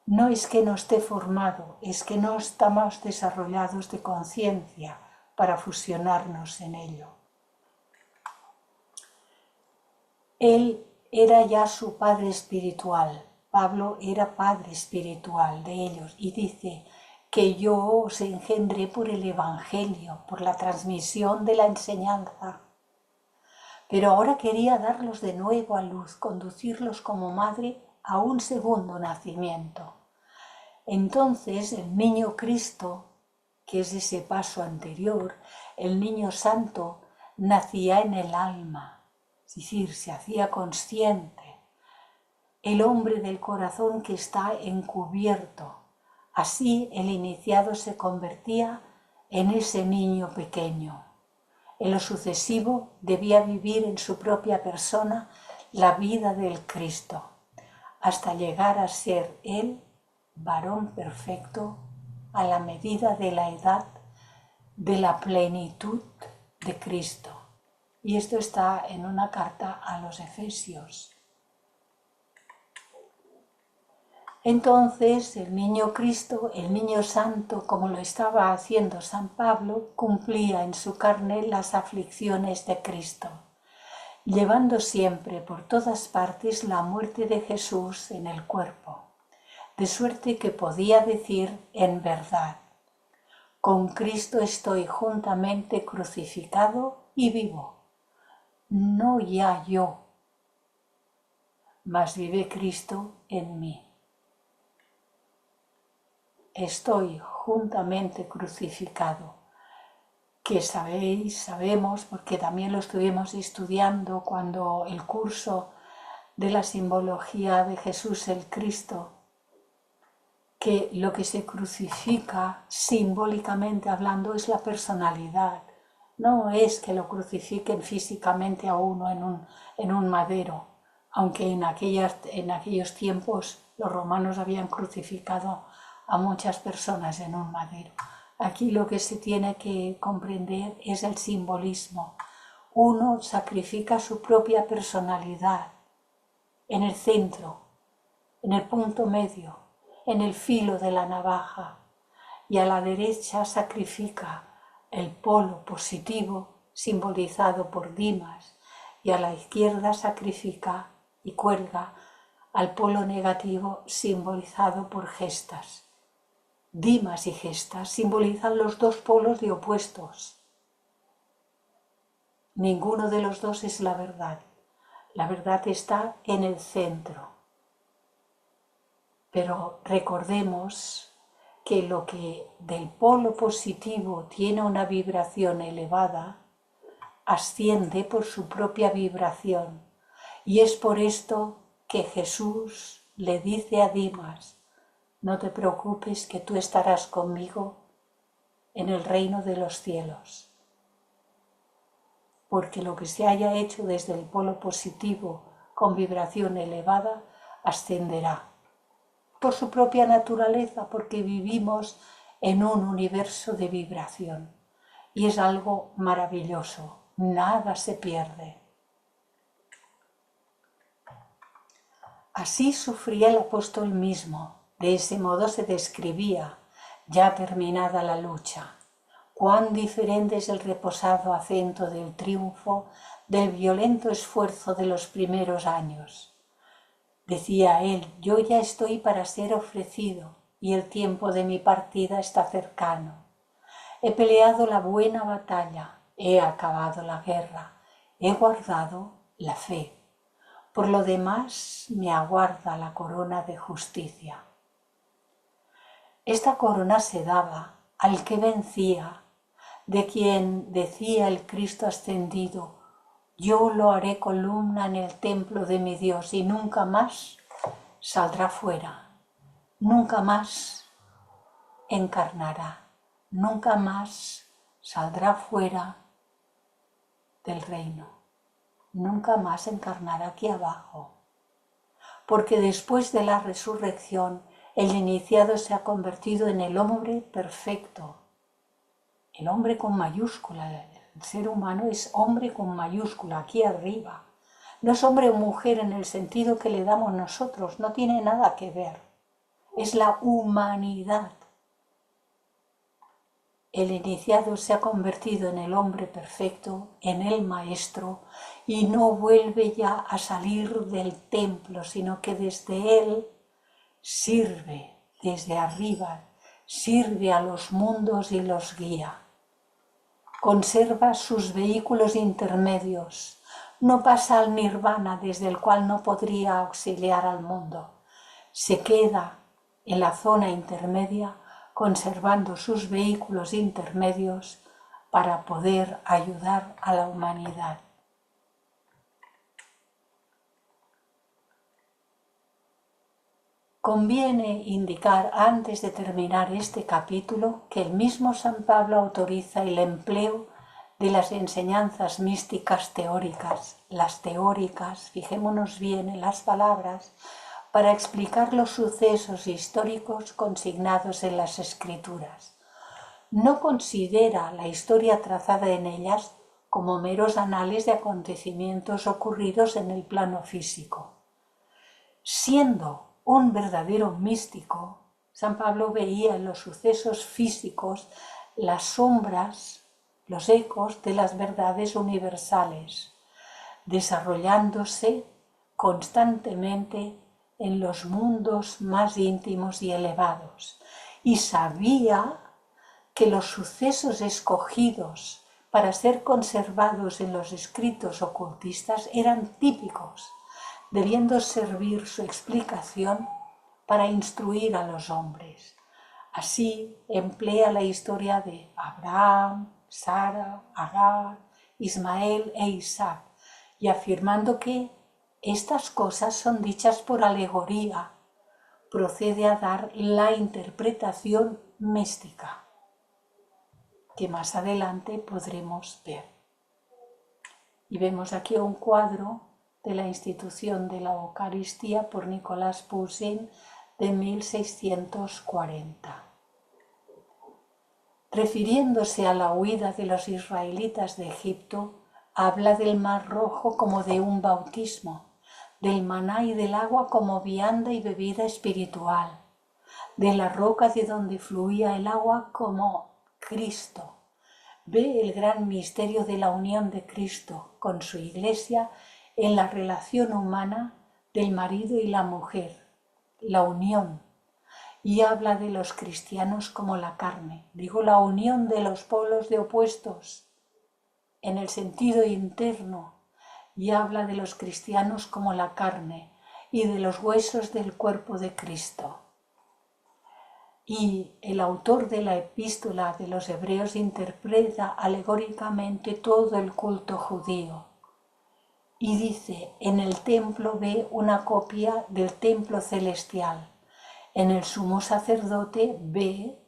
S1: No es que no esté formado, es que no estamos desarrollados de conciencia para fusionarnos en ello. Él era ya su padre espiritual. Pablo era padre espiritual de ellos y dice que yo os engendré por el Evangelio, por la transmisión de la enseñanza. Pero ahora quería darlos de nuevo a luz, conducirlos como madre a un segundo nacimiento. Entonces el niño Cristo, que es ese paso anterior, el niño santo, nacía en el alma, es decir, se hacía consciente. El hombre del corazón que está encubierto. Así el iniciado se convertía en ese niño pequeño. En lo sucesivo debía vivir en su propia persona la vida del Cristo, hasta llegar a ser él varón perfecto a la medida de la edad de la plenitud de Cristo. Y esto está en una carta a los Efesios. Entonces el niño Cristo, el niño santo, como lo estaba haciendo San Pablo, cumplía en su carne las aflicciones de Cristo, llevando siempre por todas partes la muerte de Jesús en el cuerpo, de suerte que podía decir en verdad: con Cristo estoy juntamente crucificado y vivo, no ya yo, mas vive Cristo en mí. estoy juntamente crucificado, que sabemos, porque también lo estuvimos estudiando cuando el curso de la simbología de Jesús el Cristo, que lo que se crucifica simbólicamente hablando es la personalidad. No es que lo crucifiquen físicamente a uno en un madero, aunque en aquellos tiempos los romanos habían crucificado a muchas personas en un madero. Aquí lo que se tiene que comprender es el simbolismo. Uno sacrifica su propia personalidad en el centro, en el punto medio, en el filo de la navaja, y a la derecha sacrifica el polo positivo simbolizado por Dimas, y a la izquierda sacrifica y cuelga al polo negativo simbolizado por Gestas. Dimas y Gestas simbolizan los dos polos de opuestos. Ninguno de los dos es la verdad. La verdad está en el centro. Pero recordemos que lo que del polo positivo tiene una vibración elevada, asciende por su propia vibración. Y es por esto que Jesús le dice a Dimas: no te preocupes, que tú estarás conmigo en el reino de los cielos. Porque lo que se haya hecho desde el polo positivo con vibración elevada, ascenderá. Por su propia naturaleza, porque vivimos en un universo de vibración. Y es algo maravilloso, nada se pierde. Así sufría el apóstol mismo, de ese modo se describía, ya terminada la lucha. Cuán diferente es el reposado acento del triunfo del violento esfuerzo de los primeros años. Decía él: yo ya estoy para ser ofrecido y el tiempo de mi partida está cercano. He peleado la buena batalla, he acabado la guerra, he guardado la fe. Por lo demás me aguarda la corona de justicia. Esta corona se daba al que vencía, de quien decía el Cristo ascendido: yo lo haré columna en el templo de mi Dios y nunca más saldrá fuera, nunca más encarnará, nunca más saldrá fuera del reino, nunca más encarnará aquí abajo. Porque después de la resurrección, el iniciado se ha convertido en el hombre perfecto, el hombre con mayúscula. El ser humano es hombre con mayúscula, aquí arriba. No es hombre o mujer en el sentido que le damos nosotros, no tiene nada que ver. Es la humanidad. El iniciado se ha convertido en el hombre perfecto, en el maestro, y no vuelve ya a salir del templo, sino que desde él sirve, desde arriba, sirve a los mundos y los guía. Conserva sus vehículos intermedios, no pasa al nirvana desde el cual no podría auxiliar al mundo. Se queda en la zona intermedia conservando sus vehículos intermedios para poder ayudar a la humanidad. Conviene indicar antes de terminar este capítulo que el mismo San Pablo autoriza el empleo de las enseñanzas místicas teóricas, las teóricas, fijémonos bien en las palabras, para explicar los sucesos históricos consignados en las Escrituras. No considera la historia trazada en ellas como meros anales de acontecimientos ocurridos en el plano físico. Siendo un verdadero místico, San Pablo veía en los sucesos físicos las sombras, los ecos de las verdades universales, desarrollándose constantemente en los mundos más íntimos y elevados, y sabía que los sucesos escogidos para ser conservados en los escritos ocultistas eran típicos, debiendo servir su explicación para instruir a los hombres. Así emplea la historia de Abraham, Sara, Agar, Ismael e Isaac, y afirmando que estas cosas son dichas por alegoría, procede a dar la interpretación mística, que más adelante podremos ver. Y vemos aquí un cuadro de la institución de la Eucaristía por Nicolás Poussin de 1640. Refiriéndose a la huida de los israelitas de Egipto, habla del Mar Rojo como de un bautismo, del maná y del agua como vianda y bebida espiritual, de la roca de donde fluía el agua como Cristo. Ve el gran misterio de la unión de Cristo con su Iglesia en la relación humana del marido y la mujer, la unión, y habla de los cristianos como la carne, digo la unión de los polos de opuestos en el sentido interno, y habla de los cristianos como la carne y de los huesos del cuerpo de Cristo. Y el autor de la epístola de los Hebreos interpreta alegóricamente todo el culto judío y dice: en el templo ve una copia del templo celestial, en el sumo sacerdote ve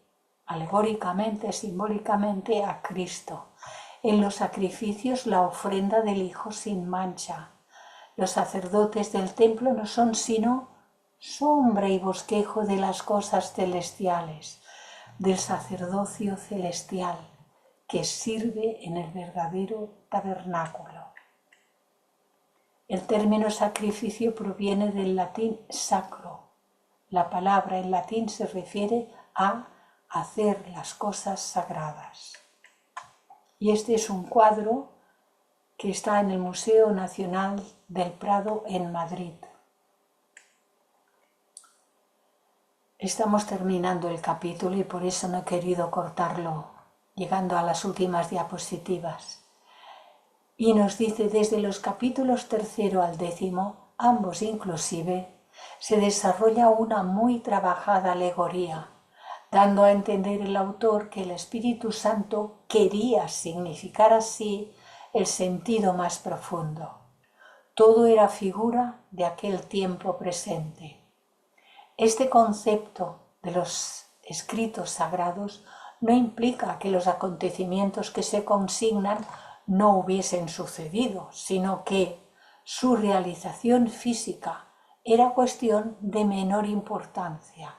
S1: alegóricamente, simbólicamente, a Cristo, en los sacrificios la ofrenda del Hijo sin mancha. Los sacerdotes del templo no son sino sombra y bosquejo de las cosas celestiales, del sacerdocio celestial que sirve en el verdadero tabernáculo. El término sacrificio proviene del latín sacro. La palabra en latín se refiere a hacer las cosas sagradas. Y este es un cuadro que está en el Museo Nacional del Prado en Madrid. Estamos terminando el capítulo y por eso no he querido cortarlo, llegando a las últimas diapositivas. Y nos dice: desde los capítulos 3 al 10, ambos inclusive, se desarrolla una muy trabajada alegoría, dando a entender el autor que el Espíritu Santo quería significar así el sentido más profundo. Todo era figura de aquel tiempo presente. Este concepto de los escritos sagrados no implica que los acontecimientos que se consignan no hubiesen sucedido, sino que su realización física era cuestión de menor importancia.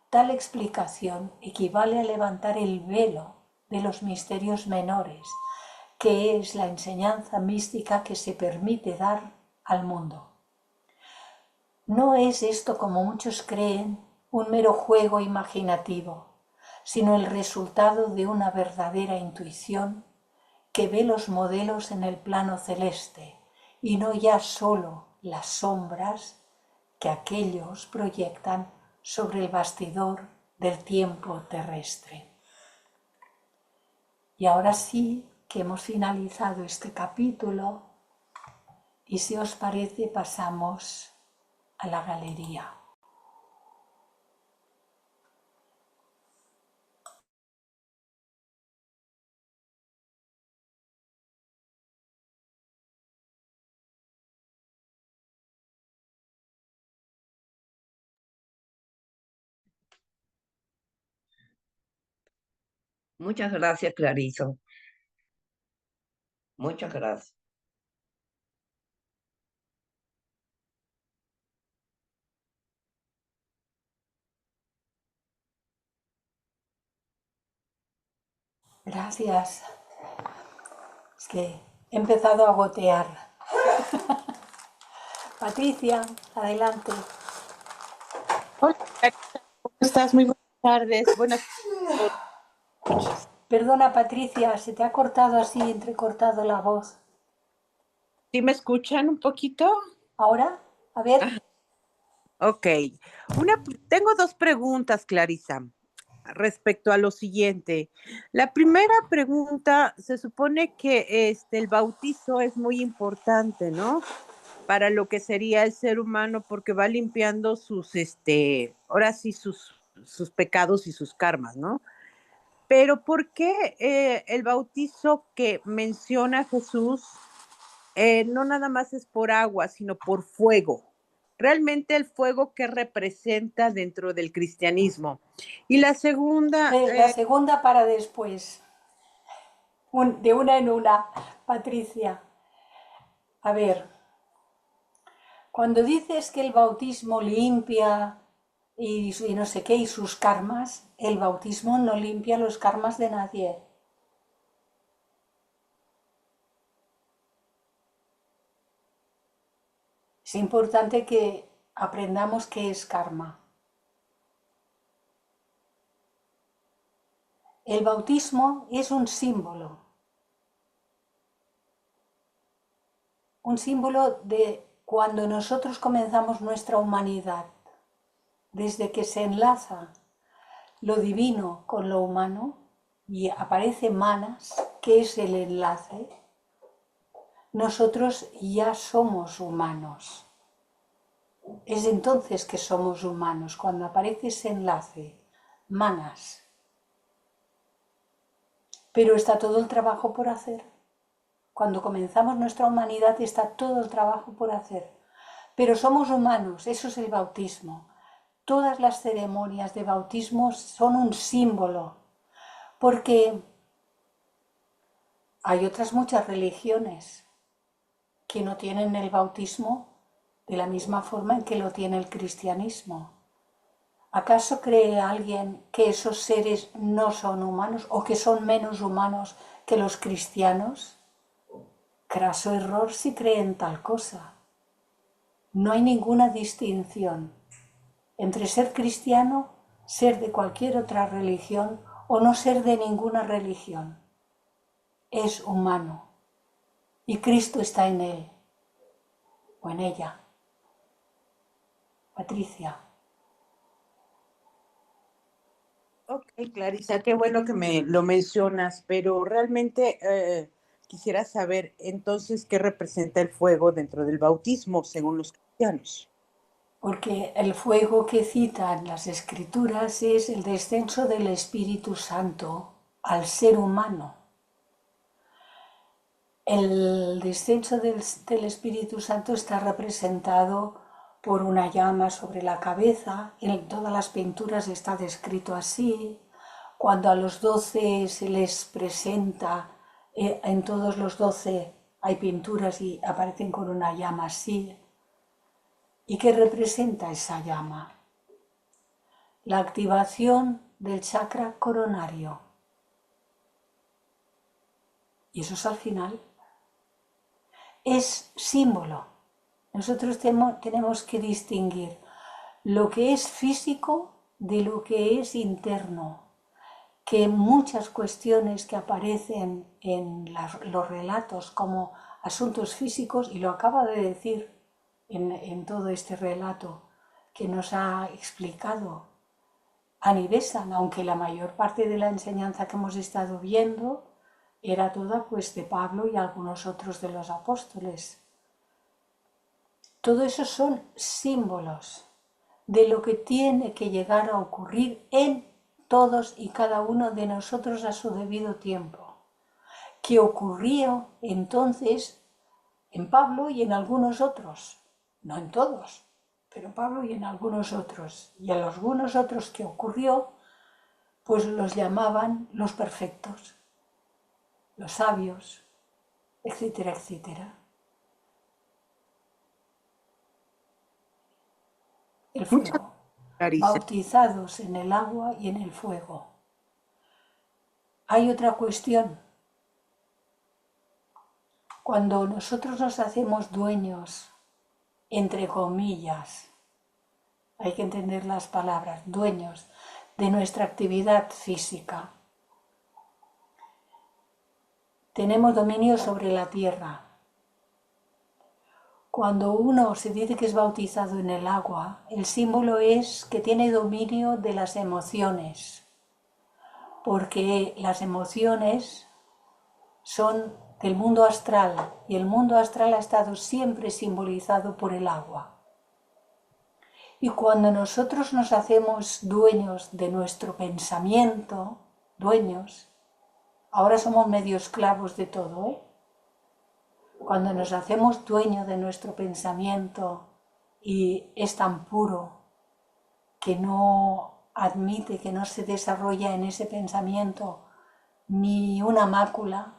S1: Tal explicación equivale a levantar el velo de los misterios menores, que es la enseñanza mística que se permite dar al mundo. No es esto, como muchos creen, un mero juego imaginativo, sino el resultado de una verdadera intuición que ve los modelos en el plano celeste y no ya solo las sombras que aquellos proyectan sobre el bastidor del tiempo terrestre. Y ahora sí que hemos finalizado este capítulo y, si os parece, pasamos a la galería.
S2: Muchas gracias, Clarisa. Muchas gracias.
S1: Gracias. Es que he empezado a gotear. Patricia, adelante.
S3: Hola, Clarisa, ¿cómo estás? Muy buenas tardes. Buenas noches.
S1: Perdona, Patricia, se te ha cortado así, entrecortado la voz.
S3: ¿Sí me escuchan un poquito?
S1: ¿Ahora? A ver.
S3: Ok. Tengo dos preguntas, Clarisa, respecto a lo siguiente. La primera pregunta, se supone que el bautizo es muy importante, ¿no? Para lo que sería el ser humano, porque va limpiando ahora sí, sus sus pecados y sus karmas, ¿no? Pero ¿por qué el bautizo que menciona Jesús no nada más es por agua, sino por fuego? Realmente el fuego que representa dentro del cristianismo. Y la segunda,
S1: La segunda para después. De una en una, Patricia. A ver, cuando dices que el bautismo limpia y no sé qué, y sus karmas, el bautismo no limpia los karmas de nadie. Es importante que aprendamos qué es karma. El bautismo es un símbolo de cuando nosotros comenzamos nuestra humanidad, desde que se enlaza lo divino con lo humano y aparece manas, que es el enlace, nosotros ya somos humanos. Es entonces que somos humanos, cuando aparece ese enlace, manas. Pero está todo el trabajo por hacer. Cuando comenzamos nuestra humanidad está todo el trabajo por hacer. Pero somos humanos, eso es el bautismo. Todas las ceremonias de bautismo son un símbolo, porque hay otras muchas religiones que no tienen el bautismo de la misma forma en que lo tiene el cristianismo. ¿Acaso cree alguien que esos seres no son humanos o que son menos humanos que los cristianos? Craso error si creen tal cosa. No hay ninguna distinción entre ser cristiano, ser de cualquier otra religión o no ser de ninguna religión. Es humano y Cristo está en él o en ella. Patricia.
S3: Ok, Clarisa, qué bueno que me lo mencionas, pero realmente quisiera saber entonces qué representa el fuego dentro del bautismo según los cristianos.
S1: Porque el fuego que citan las escrituras es el descenso del Espíritu Santo al ser humano. El descenso del Espíritu Santo está representado por una llama sobre la cabeza, en todas las pinturas está descrito así. Cuando a los 12 se les presenta, en todos los 12 hay pinturas y aparecen con una llama así. ¿Y qué representa esa llama? La activación del chakra coronario. Y eso es al final. Es símbolo. Nosotros tenemos que distinguir lo que es físico de lo que es interno. Que muchas cuestiones que aparecen en los relatos como asuntos físicos, y lo acaba de decir en todo este relato que nos ha explicado Anivesan, aunque la mayor parte de la enseñanza que hemos estado viendo era toda pues de Pablo y algunos otros de los apóstoles. Todo eso son símbolos de lo que tiene que llegar a ocurrir en todos y cada uno de nosotros a su debido tiempo, que ocurrió entonces en Pablo y en algunos otros, no en todos, pero en Pablo y en algunos otros, y a los algunos otros que ocurrió, pues los llamaban los perfectos, los sabios, etcétera, etcétera. El fuego, bautizados en el agua y en el fuego. Hay otra cuestión. Cuando nosotros nos hacemos dueños, entre comillas, hay que entender las palabras, dueños de nuestra actividad física, tenemos dominio sobre la tierra. Cuando uno se dice que es bautizado en el agua, el símbolo es que tiene dominio de las emociones, porque las emociones son del mundo astral y el mundo astral ha estado siempre simbolizado por el agua. Y cuando nosotros nos hacemos dueños de nuestro pensamiento, dueños, ahora somos medio esclavos de todo, ¿eh? Cuando nos hacemos dueños de nuestro pensamiento y es tan puro que no admite, que no se desarrolla en ese pensamiento ni una mácula,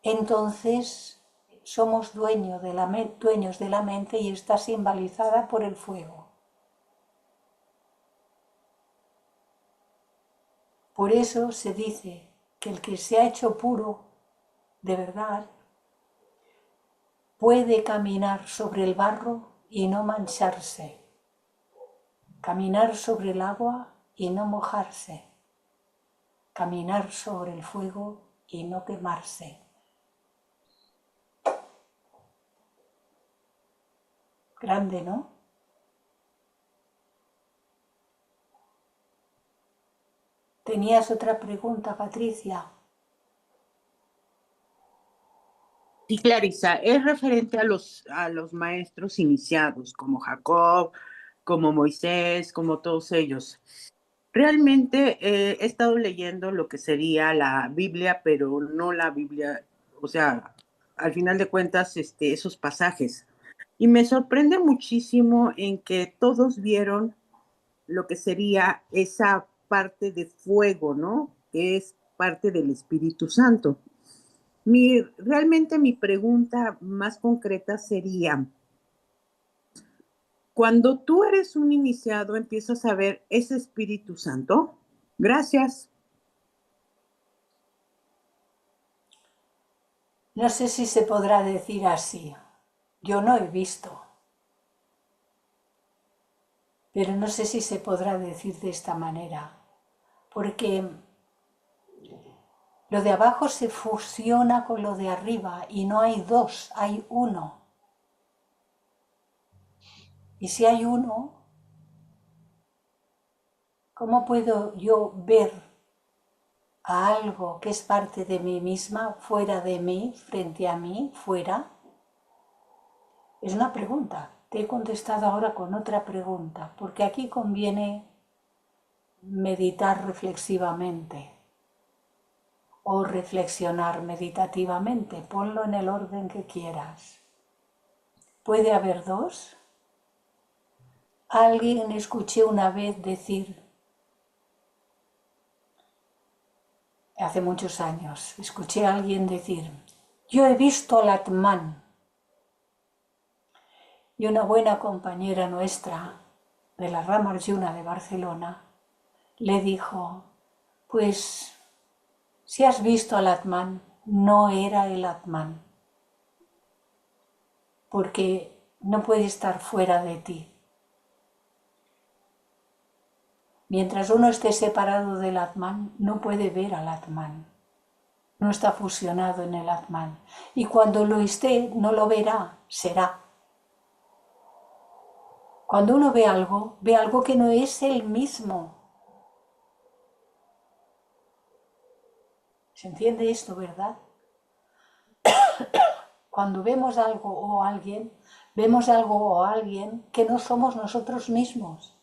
S1: entonces somos dueños de la mente y está simbolizada por el fuego. Por eso se dice que el que se ha hecho puro de verdad puede caminar sobre el barro y no mancharse, caminar sobre el agua y no mojarse, caminar sobre el fuego y no quemarse. Grande, ¿no? ¿Tenías otra pregunta, Patricia?
S3: Sí, Clarisa, es referente a los maestros iniciados, como Jacob, como Moisés, como todos ellos. Realmente he estado leyendo lo que sería la Biblia, pero no la Biblia, o sea, al final de cuentas, esos pasajes. Y me sorprende muchísimo en que todos vieron lo que sería esa parte de fuego, ¿no? Que es parte del Espíritu Santo. Realmente mi pregunta más concreta sería, cuando tú eres un iniciado, empiezas a ver ese Espíritu Santo. Gracias.
S1: No sé si se podrá decir así. Yo no he visto, pero no sé si se podrá decir de esta manera, porque lo de abajo se fusiona con lo de arriba y no hay dos, hay uno. Y si hay uno, ¿cómo puedo yo ver a algo que es parte de mí misma, fuera de mí, frente a mí, fuera? Es una pregunta. Te he contestado ahora con otra pregunta, porque aquí conviene meditar reflexivamente o reflexionar meditativamente. Ponlo en el orden que quieras. ¿Puede haber dos? Alguien escuché una vez decir, hace muchos años, escuché a alguien decir, yo he visto al Atman. Y una buena compañera nuestra de la rama Arjuna de Barcelona le dijo, pues si has visto al Atman, no era el Atman, porque no puede estar fuera de ti. Mientras uno esté separado del Atman, no puede ver al Atman. No está fusionado en el Atman. Y cuando lo esté, no lo verá, será. Cuando uno ve algo que no es el mismo. ¿Se entiende esto, verdad? Cuando vemos algo o alguien, vemos algo o alguien que no somos nosotros mismos.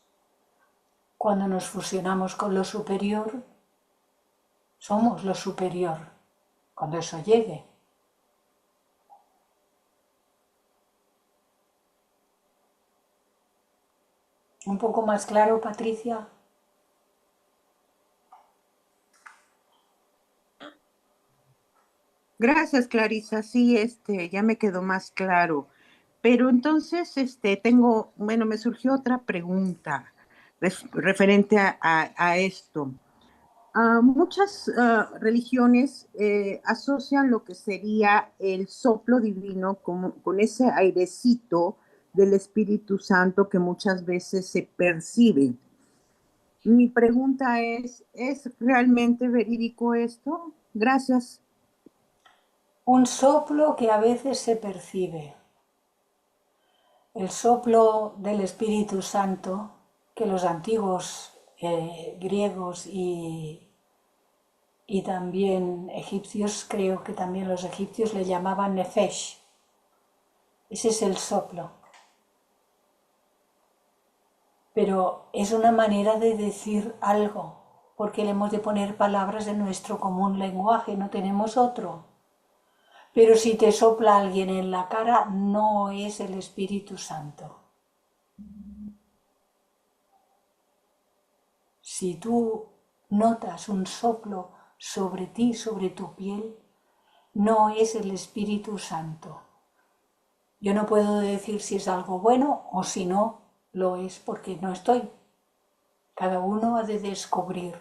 S1: Cuando nos fusionamos con lo superior, somos lo superior. Cuando eso llegue. ¿Un poco más claro, Patricia?
S3: Gracias, Clarisa. Sí, ya me quedó más claro. Pero entonces, me surgió otra pregunta referente a esto. Muchas religiones asocian lo que sería el soplo divino con ese airecito del Espíritu Santo que muchas veces se percibe. Mi pregunta ¿es realmente verídico esto? Gracias.
S1: Un soplo que a veces se percibe. El soplo del Espíritu Santo, que los antiguos griegos y también egipcios, creo que también los egipcios le llamaban nefesh. Ese es el soplo. pero es una manera de decir algo, porque le hemos de poner palabras en nuestro común lenguaje, no tenemos otro. Pero si te sopla alguien en la cara, no es el Espíritu Santo. Si tú notas un soplo sobre ti, sobre tu piel, no es el Espíritu Santo. Yo no puedo decir si es algo bueno o si no lo es, porque no estoy. Cada uno ha de descubrir.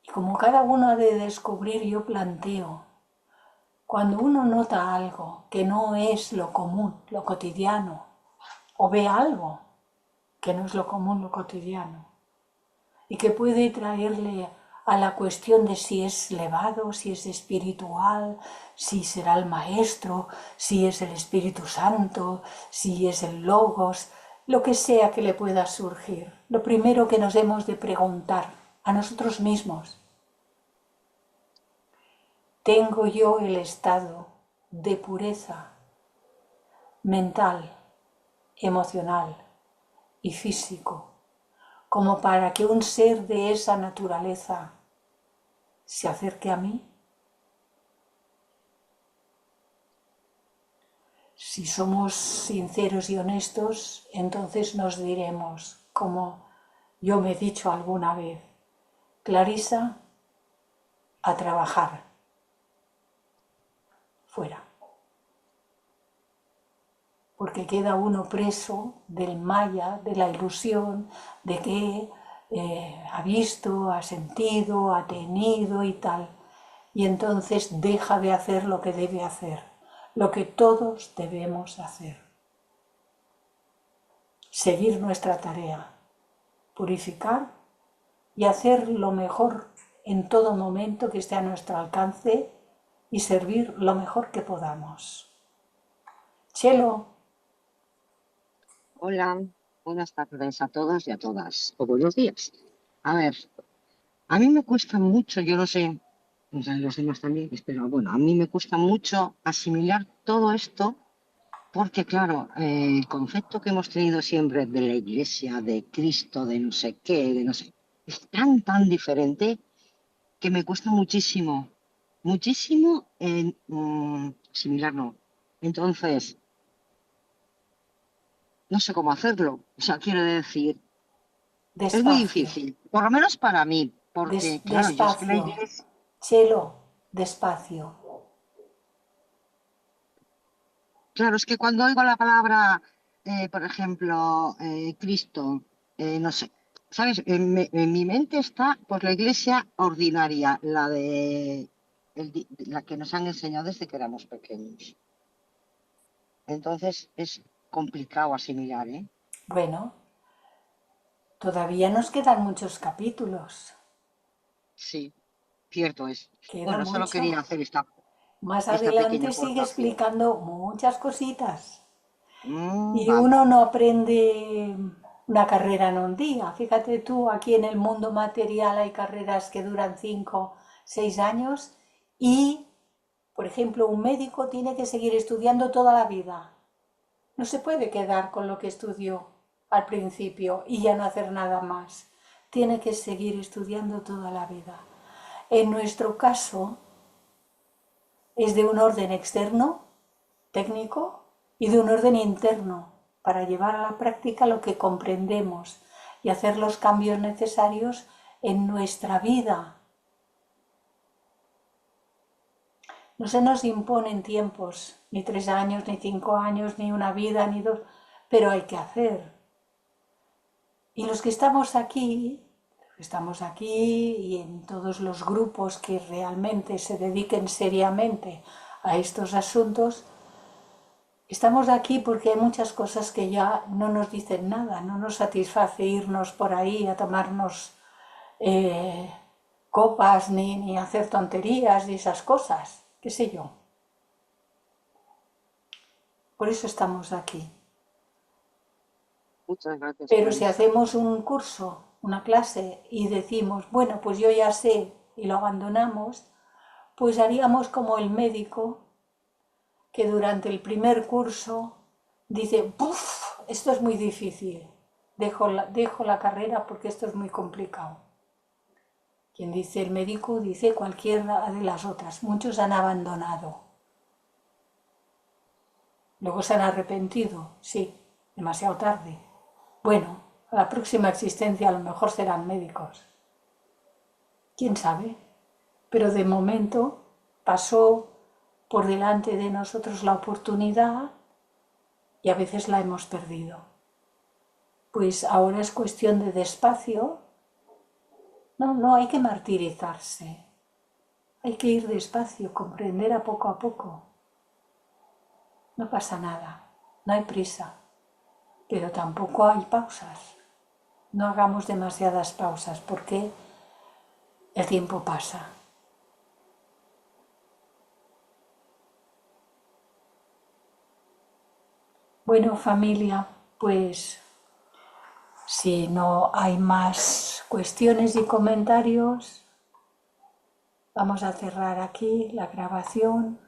S1: Y como cada uno ha de descubrir, yo planteo, cuando uno nota algo que no es lo común, lo cotidiano, o ve algo que no es lo común, lo cotidiano, y que puede traerle a la cuestión de si es elevado, si es espiritual, si será el Maestro, si es el Espíritu Santo, si es el Logos, lo que sea que le pueda surgir. Lo primero que nos hemos de preguntar a nosotros mismos: ¿tengo yo el estado de pureza mental, emocional y físico como para que un ser de esa naturaleza se acerque a mí? Si somos sinceros y honestos, entonces nos diremos, como yo me he dicho alguna vez: Clarisa, a trabajar, fuera. Porque queda uno preso del maya, de la ilusión, de que ha visto, ha sentido, ha tenido y tal. Y entonces deja de hacer lo que debe hacer, lo que todos debemos hacer. Seguir nuestra tarea, purificar y hacer lo mejor en todo momento que esté a nuestro alcance y servir lo mejor que podamos. Chelo.
S4: Hola, buenas tardes a todos y a todas, o buenos días. A ver, a mí me cuesta mucho, yo no sé, o sea, los demás también, pero bueno, a mí me cuesta mucho asimilar todo esto, porque claro, el concepto que hemos tenido siempre de la Iglesia, de Cristo, de no sé qué, de no sé, es tan diferente que me cuesta muchísimo, muchísimo asimilarlo. Entonces, no sé cómo hacerlo, o sea, quiero decir. Es muy
S1: Despacio,
S4: difícil, por lo menos para mí, porque claro, yo es que la
S1: despacio,
S4: iglesia,
S1: Chelo, despacio.
S4: claro, es que cuando oigo la palabra, por ejemplo, Cristo, no sé, ¿sabes? En mi mente está pues la iglesia ordinaria, la que nos han enseñado desde que éramos pequeños. Entonces es complicado asimilar, ¿eh?
S1: Bueno, todavía nos quedan muchos capítulos.
S4: Sí, cierto es.
S1: Queda
S4: Bueno, solo
S1: mucho.
S4: quería hacer
S1: Más
S4: esta pequeña
S1: adelante sigue
S4: aportación.
S1: explicando muchas cositas. Y
S4: Vale.
S1: uno no aprende una carrera en un día. Fíjate tú, aquí en el mundo material hay carreras que duran 5, 6 años y, por ejemplo, un médico tiene que seguir estudiando toda la vida. No se puede quedar con lo que estudió al principio y ya no hacer nada más. Tiene que seguir estudiando toda la vida. En nuestro caso es de un orden externo, técnico, y de un orden interno, para llevar a la práctica lo que comprendemos y hacer los cambios necesarios en nuestra vida. No se nos imponen tiempos, ni 3 años, ni 5 años, ni una vida, ni 2, pero hay que hacer. Y los que estamos aquí y en todos los grupos que realmente se dediquen seriamente a estos asuntos, estamos aquí porque hay muchas cosas que ya no nos dicen nada, no nos satisface irnos por ahí a tomarnos copas ni hacer tonterías y esas cosas, qué sé yo. Por eso estamos aquí.
S4: Muchas gracias,
S1: Pero si
S4: Clarisa.
S1: hacemos un curso, una clase y decimos, bueno, pues yo ya sé y lo abandonamos, pues haríamos como el médico que durante el primer curso dice, ¡puf! Esto es muy difícil. dejo la carrera porque esto es muy complicado. Quien dice el médico dice cualquiera de las otras. Muchos han abandonado. Luego se han arrepentido, sí, demasiado tarde. Bueno, a la próxima existencia a lo mejor serán médicos. ¿Quién sabe? Pero de momento pasó por delante de nosotros la oportunidad y a veces la hemos perdido. Pues ahora es cuestión de despacio. No hay que martirizarse. Hay que ir despacio, comprender a poco. No pasa nada, no hay prisa, pero tampoco hay pausas. No hagamos demasiadas pausas porque el tiempo pasa. Bueno, familia, pues si no hay más cuestiones y comentarios, vamos a cerrar aquí la grabación.